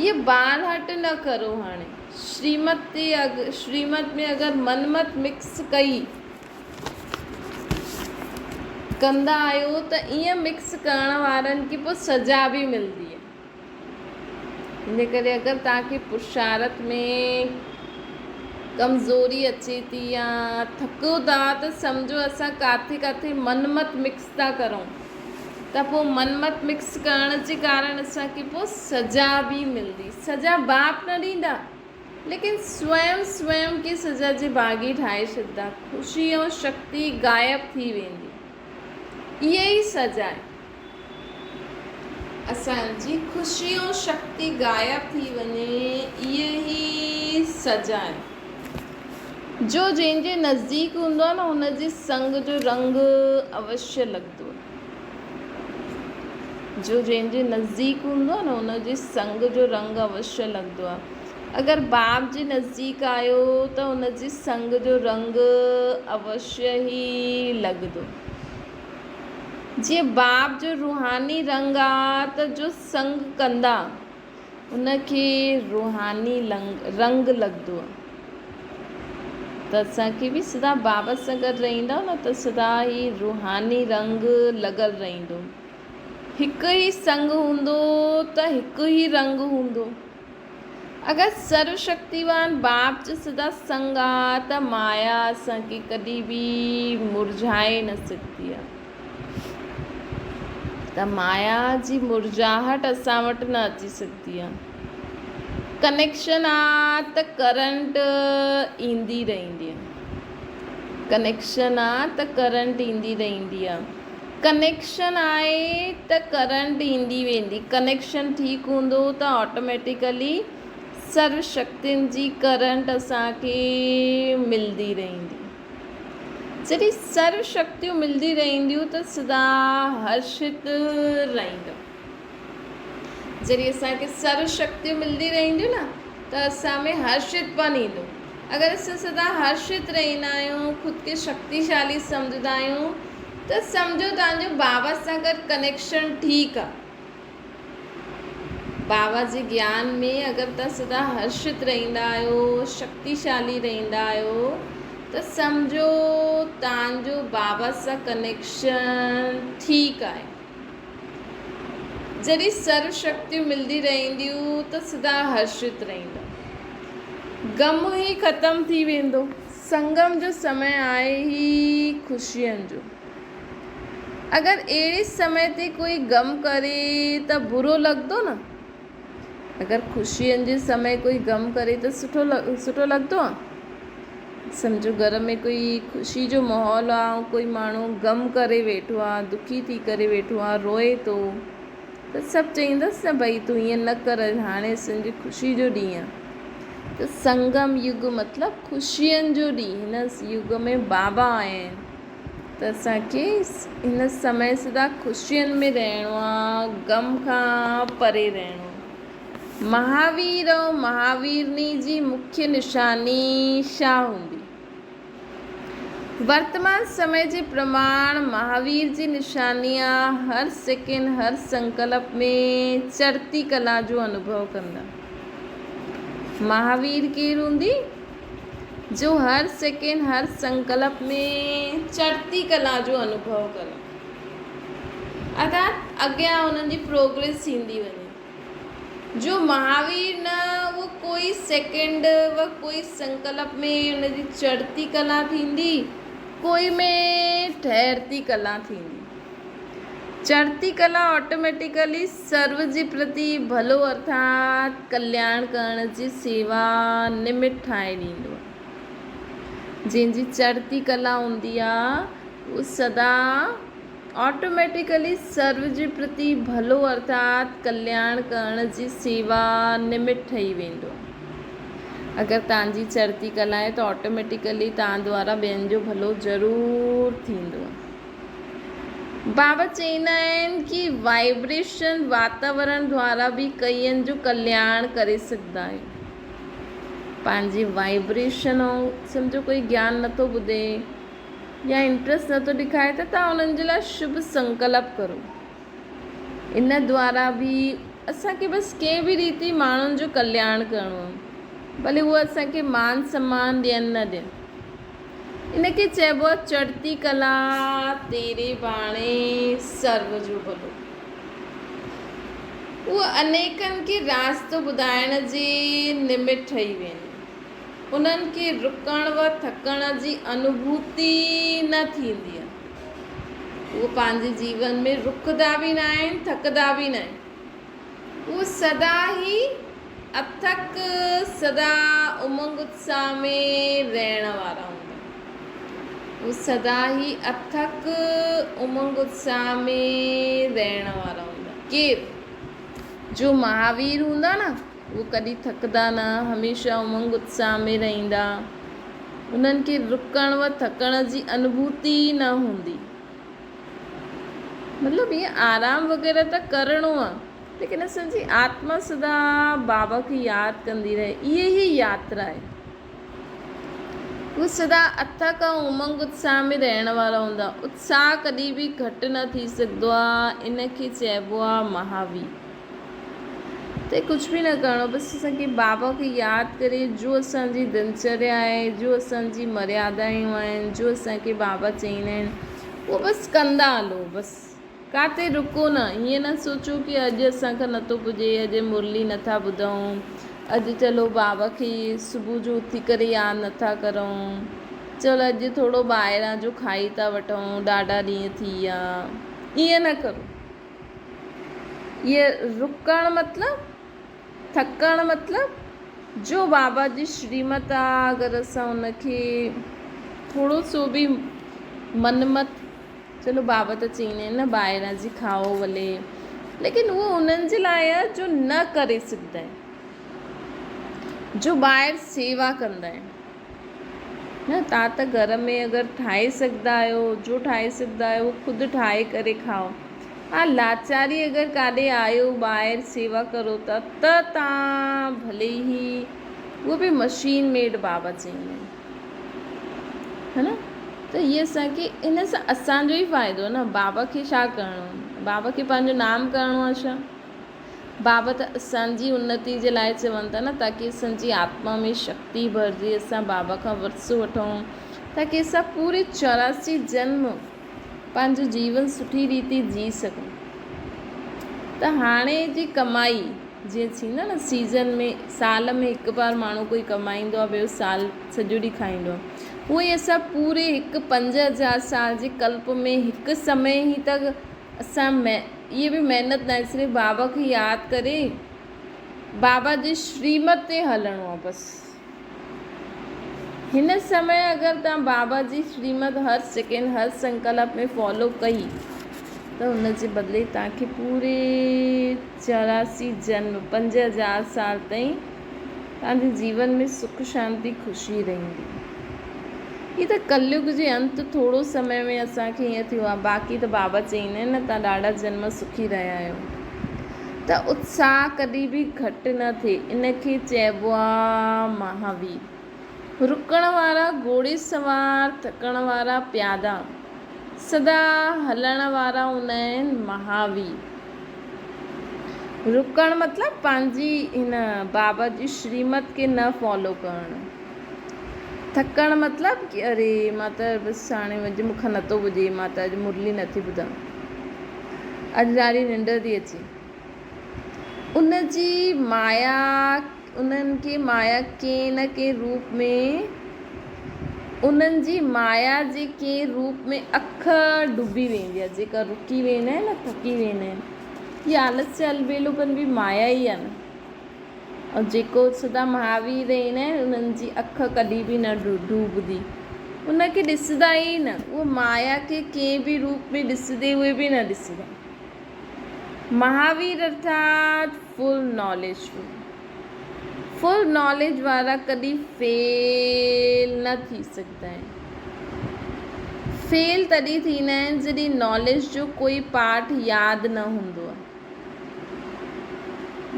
ये बाल हट न करो। हाणे श्रीमत में अगरि मनमत मिक्स कंदा आहियो त ईअं मिक्स करण वारनि खे पोइ सज़ा बि मिलंदी आहे। इन करे अगरि तव्हांखे पुरुषार्थ में कमज़ोरी अचे थी या थको था त सम्झो असां किथे मनमत मिक्स था करूं, त पोइ मनमत मिक्स करण जे कारण असांखे पोइ सज़ा बि मिलंदी। सज़ा बाप न ॾींदा, लेकिन स्वयं खे सज़ा जे भागी ठाहे छॾींदा। ख़ुशी ऐं शक्ति गायब थी वेंदी। इहा ई सज़ा आहे असांजी। ख़ुशी ऐं शक्ति गायब थी वञे, इहा ई सज़ा आहे। जो जंहिंजे नज़दीक हूंदो आहे न, हुनजे संग जो रंग अवश्य लॻंदो आहे। जो जंहिंजे नज़दीक हूंदो आहे न, हुनजे संग जो रंग अवश्य लॻंदो आहे। अगरि बाप जे नज़दीक आहियो त हुनजे संग जो रंग अवश्य ई लॻंदो। जीअं बाप जो रूहानी रंग आहे त जो संग कंदा उनखे रूहानी रंग लॻंदो आहे। त असांखे बि सदा बाबा सां गॾु रहंदा न, त सदा ई रूहानी रंग लॻल रहंदो। हिकु ई संग हूंदो त हिकु ई रंग हूंदो। अगरि सर्वशक्तिवान बाप जो सदा संग आहे त माया असांखे कॾहिं बि मुरझाए न सघंदी आहे। त माया जी मुरझाहट असां वटि न अची सघंदी आहे। कनेक्शन आहे त करंट ईंदी रहंदी आहे। कनेक्शन आहे त करंट ईंदी रहंदी आहे। कनेक्शन आहे त करंट ईंदी वेंदी। कनेक्शन ठीकु हूंदो त ऑटोमेटिकली सर्व शक्तियुनि जी करंट असांखे मिलंदी रहंदी। जॾहिं सर्व शक्तियूं मिलंदी रहंदियूं त सदा हर्षित रहंदो। जॾहिं असांखे सर्व शक्तियूं मिलंदी रहंदियूं न त असां में हर्षितपन ईंदो। अगरि असां सदा हर्षित रहंदा आहियूं, ख़ुदि खे शक्तिशाली सम्झंदा आहियूं त सम्झो तव्हांजो बाबा सां गॾु कनेक्शन ठीकु आहे। बाबा जे ज्ञान में अगरि तव्हां सदा हर्षित रहंदा आहियो, शक्तिशाली रहंदा आहियो त सम्झो तव्हांजो बाबा सां कनेक्शन ठीकु आहे। जॾहिं सर्व शक्तियूं मिलंदी रहंदियूं त सदा हर्षित रहंदा। ग़म ई ख़तमु थी वेंदो। संगम जो समय आहे ई ख़ुशियुनि जो। अगरि अहिड़े समय ते कोई ग़म करे त बुरो लॻंदो न। अगरि ख़ुशियुनि जे समय कोई ग़म करे त सुठो लॻंदो आहे। सम्झो घर में कोई ख़ुशी जो माहौल आहे, कोई माण्हू ग़म करे वेठो आहे, दुखी थी करे वेठो आहे, रोए थो त सभु चईंदसि न भई तूं ईअं न कर, हाणे असांजी ख़ुशी जो ॾींहुं आहे। त संगम युग मतिलबु ख़ुशियुनि जो ॾींहुं। हिन युग में बाबा आहिनि त असांखे हिन समय सदा ख़ुशियुनि में रहणो आहे, ग़म खां परे रहणो आहे। महावीर ऐं महावीरनी जी मुख्य निशानी छा हूंदी? वर्तमान समय जे प्रमाण महावीर जी निशानी आहे हर सेकेंड हर संकल्प में चढ़ती कला जो अनुभव कंदा। महावीर केरु हूंदी? जो हर सेकेंड हर संकल्प में चढ़ती कला जो अनुभव कंदा। अर्थात अॻियां उन्हनि जी प्रोग्रेस थींदी वञे। जो महावीर न, वो कोई सेकेंड व कोई संकल्प में उनजी चढ़ती कला थींदी, कोई में ठहरती कला थींदी। चढ़ती कला ऑटोमेटिकली सर्व जे प्रति भलो अर्थात कल्याण करण जी सेवा निमित ठाहे ॾींदो आहे। जंहिंजी चढ़ती कला हूंदी आहे उहो सदा ऑटोमेटिकली सर्व जे प्रति भलो अर्थात कल्याण करण जी सेवा निमित ठही वेंदो। अगरि तव्हांजी चढ़ती कला आहे त ऑटोमेटिकली तव्हां द्वारा ॿियनि जो भलो ज़रूरु थींदो। बाबा चवंदा आहिनि कि वाइब्रेशन वातावरण द्वारा बि कईअनि जो कल्याण करे सघंदा आहियूं। पंहिंजी वाइब्रेशन ऐं सम्झो कोई ज्ञान नथो ॿुधे या इंट्रस्ट नथो ॾेखारे त तव्हां उन्हनि जे लाइ शुभ संकल्प करो। इन द्वारा बि असांखे बसि कंहिं बि रीति माण्हुनि जो कल्याण करिणो आहे, भले उहा असांखे मान सम्मान ॾियनि न ॾियनि। इनखे चइबो आहे चढ़ती कला तेरे बाणे सर्व जो भलो। उहा अनेकनि खे रास्तो ॿुधाइण जे निमित ठही वेंदी। उन्हनि खे रुकण व थकण जी अनुभूति न थींदी आहे। उहो पंहिंजे जीवन में रुकंदा बि न आहिनि, थकंदा बि न आहिनि। उहो सदा ई अथक, सदा उमंग उत्साह में रहण वारा हूंदा। वो सदा ही अथक उमंग उत्साह में रहण वारा हूंदा। केरु? जो महावीर हूंदा न, वो कॾहिं थकदा न, हमेशह उमंग उत्साह में रहंदा। उन्हनि खे रुकण व थकण जी अनुभूति न हूंदी। मतिलबु ईअं आराम वग़ैरह त करिणो आहे, लेकिन असांजी आत्मा सदा बाबा खे यादि कंदी रहे। इहे ई यात्रा आहे। उहे सदा अथक ऐं उमंग उत्साह में रहण वारा हूंदा। उत्साह कॾहिं बि घटि न थी सघंदो आहे। इनखे चइबो आहे महावीर। त कुझु बि न करिणो, बसि असांखे बाबा खे यादि करे जो असांजी दिनचर्या आहे, जो असांजी मर्यादायूं आहिनि, जो असांखे बाबा चईंदा आहिनि, उहो बसि कंदा हलो। बसि काथे रुको न, हीअं न सोचो कि अॼु असांखां नथो पुॼे, अॼु मुरली नथा ॿुधूं, अॼु चलो बाबा खे सुबुह जो उथी करे यादि नथा करूं, चलो अॼु थोरो ॿाहिरां जो खाई था वठूं, ॾाढा ॾींहं थी विया, ईअं न करो। ये रुकणु मतिलबु, थकणु मतिलबु जो बाबा जी श्रीमत आहे, अगरि असां उनखे थोरो सो बि मन मत, चलो बाबा त चईंदा आहिनि न ॿाहिरां जी खाओ भले, लेकिन उहो उन्हनि जे लाइ आहे जो न करे सघंदा आहिनि, जो ॿाहिरि सेवा कंदा आहिनि न। तव्हां त घर में अगरि ठाहे सघंदा आहियो, जो ठाहे सघंदा आहियो ख़ुदि ठाहे करे खाओ। हा, लाचारी अगरि काॾे आयो ॿाहिरि सेवा करो था त तव्हां भले ई, उहो बि मशीन मेड बाबा चईंदा आहिनि, है न। त इहे असांखे इन सां असांजो ई फ़ाइदो आहे न। बाबा खे छा करिणो आहे, बाबा खे पंहिंजो नाम करिणो आहे छा? बाबा त असांजी उन्नति जे लाइ चवनि था न, ताकी असांजी आत्मा में शक्ति भरिजे, असां बाबा खां वरसो वठूं, ताकी असां पूरे 84 जन्म पंहिंजो जीवन सुठी रीति जी सघूं। त हाणे जी कमाई जीअं थींदा न सीज़न में, साल में हिकु बार माण्हू कोई कमाईंदो आहे, ॿियो साल सॼो ॾींहुं खाईंदो आहे, उहो ई असां पूरे हिकु 5000 साल जे कल्प में हिकु समय ई तक असां इहे बि महिनत न आहे, सिर्फ़ु बाबा खे यादि करे बाबा जी श्रीमत ते हलणो आहे बसि। हिन समय अगरि तव्हां बाबा जी श्रीमत हर सेकेंड हर संकल्प में फॉलो कई त हुन जे बदिले तव्हांखे पूरे 84 जन्म 5000 साल ताईं तव्हांजे जीवन में सुख शांति ख़ुशी रहंदी। ये त कलयुग जे अंत थोरो समय में असांखे ईअं थियो आहे, बाक़ी त बाबा चईंदा आहिनि न तव्हां ॾाढा जन्म सुखी रहिया आहियो। त उत्साह कॾहिं बि घटि न थिए, इनखे चइबो आहे महावीर। रुकण वारा घोड़े सवार, थकण वारा प्यादा, सदा हलण वारा हूंदा आहिनि महावीर। रुकणु मतिलबु पंहिंजी हिन बाबा जी श्रीमत खे न फॉलो करणु। थकणु मतिलबु कि अरे मां त बसि हाणे अॼु मूंखां नथो पुॼे, मां त अॼु मुरली नथी ॿुधां, अॼु ॾाढी निंड थी अचे। उनजी माया, उन्हनि खे माया कंहिं न कंहिं रूप में, उन्हनि जी माया जे कंहिं रूप में अख डुबी वेंदी आहे, जेका रुकी वेंदा आहिनि न, थकी वेंदा आहिनि। इहा आलस अलबेलोपन बि माया ई आहे न। और जेको सदा महावीर ईंदा आहिनि उन्हनि जी अख कॾहिं बि न डूबंदी, उनखे ॾिसंदा ई न, उहो माया खे कंहिं बि रूप में ॾिसंदे उहे बि न ॾिसंदा। महावीर अर्थात फुल नॉलेजफुल, फुल नॉलेज वारा कॾहिं फेल न थी सघंदा आहिनि। फेल तॾहिं थींदा आहिनि जॾहिं नॉलेज जो कोई पार्ट यादि न हूंदो आहे।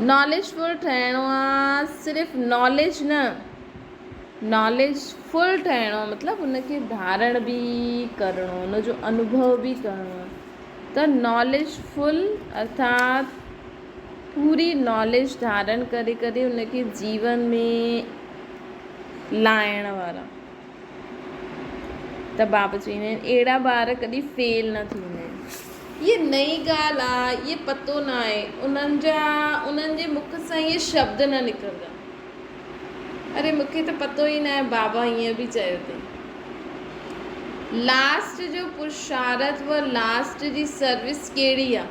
नॉलेजफुल ठहिणो आहे, सिर्फ़ु नॉलेज न, नॉलेजफुल ठहिणो आहे मतिलबु उनखे धारण बि करिणो, उनजो अनुभव बि करिणो आहे। त नॉलेजफुल अर्थात पूरी नॉलेज धारण करे करे उनखे जीवन में लाइण वारा। त बाबा चवंदा आहिनि अहिड़ा ॿार कॾहिं फेल न थींदा आहिनि। ये नई ॻाल्हि आहे, ये पतो न आहे, उन्हनि जे मुख सां इहे शब्द न निकिरंदा। अरे मूंखे त पतो ई न आहे, बाबा हीअं बि चयो अथई। लास्ट जो पुरुषार्थ व लास्ट जी सर्विस कहिड़ी आहे?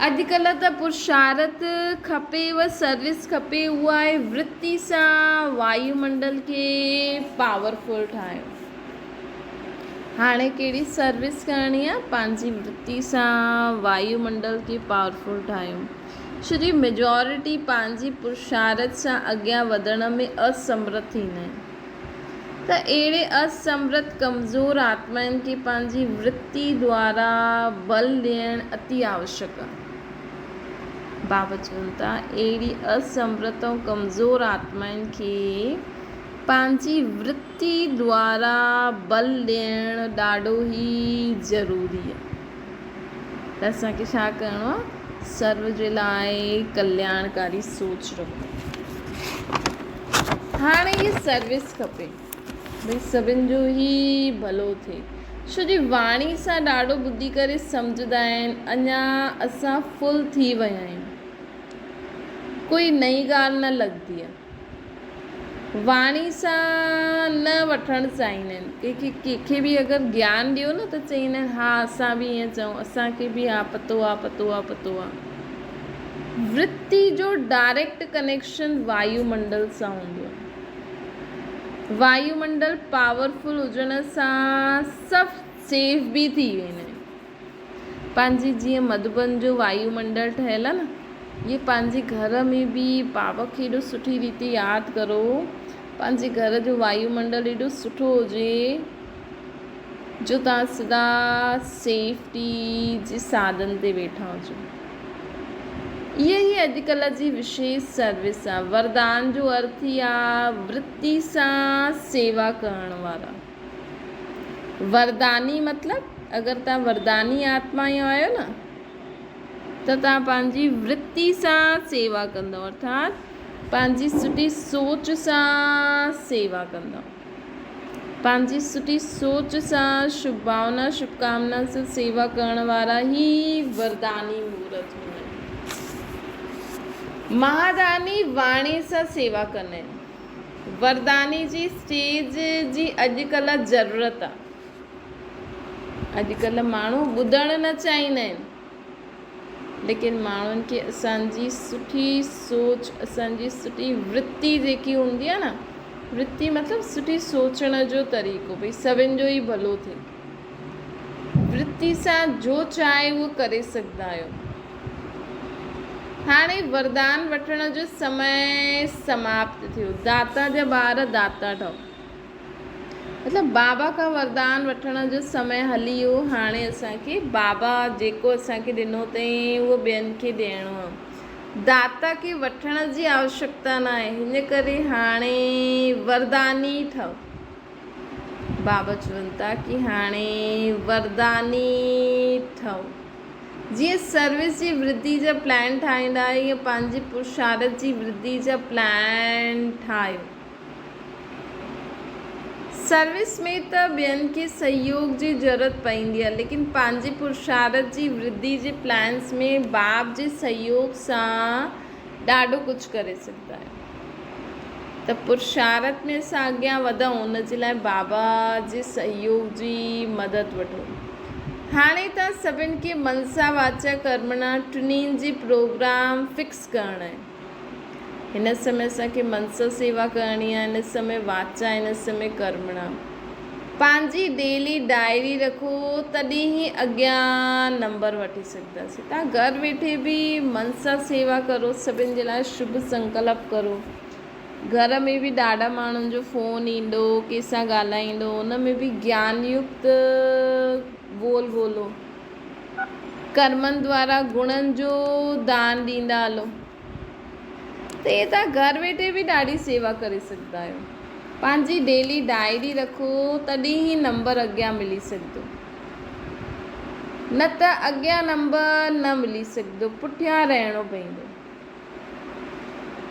अॼुकल्ह त पुरुषार्थ खपे व सर्विस खपे, उहा आहे वृत्ति सां वायुमंडल खे पावरफुल ठाहियो। हाणे कहिड़ी सर्विस करणी आहे? पंहिंजी वृत्ति सां वायुमंडल खे पावरफुल ठाहियूं। छोजी मेजॉरिटी पंहिंजी पुरुषार्थ सां अॻियां वधण में असमर्थ थींदा आहिनि। त अहिड़े असमर्थ कमज़ोर आत्माउनि खे पंहिंजी वृत्ति द्वारा बल ॾियणु अति आवश्यक आहे। बाबा चवनि था अहिड़ी असमर्थ ऐं कमज़ोर आत्माउनि खे पंहिंजी वृत्ति द्वारा बल ॾियणु ॾाढो ई ज़रूरी आहे। त असांखे छा करिणो आहे? सर्व जे लाइ कल्याणकारी सोच रखो। हाणे ये सर्विस खपे, भई सभिनि जो ई भलो थिए। छो जी वाणी सां ॾाढो ॿुधी करे सम्झंदा आहिनि, अञा असां फुल थी विया आहियूं, कोई नई ॻाल्हि न लॻंदी आहे। वाणी सां न वठणु चाहींदा आहिनि, कंहिंखे बि अगरि ज्ञान ॾियो न त चईंदा आहिनि हा असां बि ईअं चऊं, असांखे बि हा पतो आहे। वृत्ति जो डायरेक्ट कनेक्शन वायुमंडल सां हूंदो आहे। वायुमंडल पावरफुल हुजण सां सभु सेफ भी थी वेंदा आहिनि। पंहिंजी जीअं मधुबन जो वायुमंडल ठहियल आहे न, ये पंहिंजे घर में बि बाबा खे एॾो सुठी रीति यादि करो, पंहिंजे घर जो वायुमंडल एॾो सुठो हुजे जो तव्हां सदा सेफ्टी जे साधन ते वेठा हुजो। इहा ई अॼुकल्ह जी विशेष सर्विस आहे। वरदान जो अर्थ ई आहे वृत्ति सां सेवा करण वारा। वरदानी मतिलबु अगरि तव्हां वरदानी आत्मा आहियो न त तव्हां पंहिंजी वृत्ति सां सेवा कंदव, अर्थात पंहिंजी सुठी सोच सां सेवा कंदव, पंहिंजी सुठी सोच सां शुभ भावना शुभकामना सां सेवा करण वारा ई वरदानी मूर्त हूंदा आहिनि। महादानी वाणी सां सेवा कंदा आहिनि। वरदानी जी स्टेज जी अॼुकल्ह ज़रूरत आहे। अॼुकल्ह माण्हू ॿुधणु न चाहींदा आहिनि, लेकिन माण्हुनि खे असांजी सुठी सोच, असांजी सुठी वृत्ति जेकी हूंदी आहे न, वृत्ति मतिलबु सुठी सोचण जो तरीक़ो, भई सभिनि जो ई भलो थिए। वृत्ति सां जो चाहे उहो करे सघंदा आहियो। हाणे वरदान वठण जो समय समाप्त थियो। दाता जा ॿार दाता ठहो, मतिलबु बाबा खां वरदान वठण जो समय हली वियो। हाणे असांखे बाबा जेको असांखे ॾिनो अथई उहो ॿियनि खे ॾियणो आहे। दाता खे वठण जी आवश्यकता न आहे, हिन करे हाणे वरदानी ठहो। बाबा चवनि था कि हाणे वरदानी ठहो। जीअं सर्विस जी वृद्धि जा प्लान ठाहींदा आहियो, या पंहिंजी पुरुषार्थ जी वृद्धि जा प्लान ठाहियो। सर्विस में त ॿियनि खे सहयोग जी ज़रूरत पवंदी आहे, लेकिन पंहिंजे पुरुषार्थ जी वृद्धि जे प्लान्स में बाप जे सहयोग सां ॾाढो कुझु करे सघंदा आहियो। त पुरुषार्थ में असां अॻियां वधूं, उन जे लाइ बाबा जे सहयोग जी मदद वठो। हाणे त सभिनि खे मनसा वाचा कर्मणा टिन्हिनि जी प्रोग्राम फिक्स करणु आहे। हिन समय असांखे मनसा सेवा करणी आहे, हिन समय वाचा, हिन समय कर्मणा। पंहिंजी डेली डायरी रखो, तॾहिं ई अॻियां नंबर वठी सघंदासीं। तव्हां घरु वेठे बि मनसा सेवा करो, सभिनि जे लाइ शुभ संकल्प करो। घर में बि ॾाढा माण्हुनि जो फ़ोन ईंदो, कंहिंसां ॻाल्हाईंदो, उन में बि ज्ञान युक्त बोलो। कर्मनि द्वारा गुणनि जो दान ॾींदा हलो। त इहे तव्हां घरु वेठे बि ॾाढी सेवा करे सघंदा आहियो। पंहिंजी डेली डायरी रखो, तॾहिं ई नंबर अॻियां मिली सघंदो, न त अॻियां नंबर न मिली सघंदो, पुठियां रहणो पवंदो।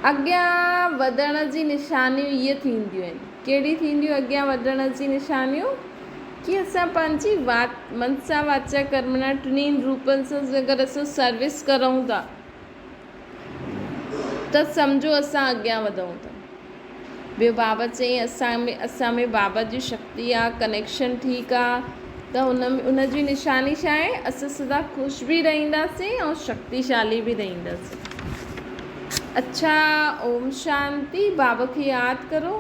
अॻियां वधण जी निशानियूं इहे थींदियूं आहिनि। कहिड़ी थींदियूं अॻियां वधण जी निशानियूं? कि असां पंहिंजी मनसा वाचा कर्मणा टिन्हिनि रूपनि सां अगरि असां सर्विस करूं था त सम्झो असां अॻियां वधूं था। ॿियो बाबा चईं असां में बाबा जी शक्ति आहे, कनेक्शन ठीकु आहे, त उन जी निशानी छा आहे? असां सदा ख़ुशि बि रहंदासीं ऐं शक्तिशाली बि रहंदासीं। अच्छा, ओम शांति। बाबा खे यादि करो।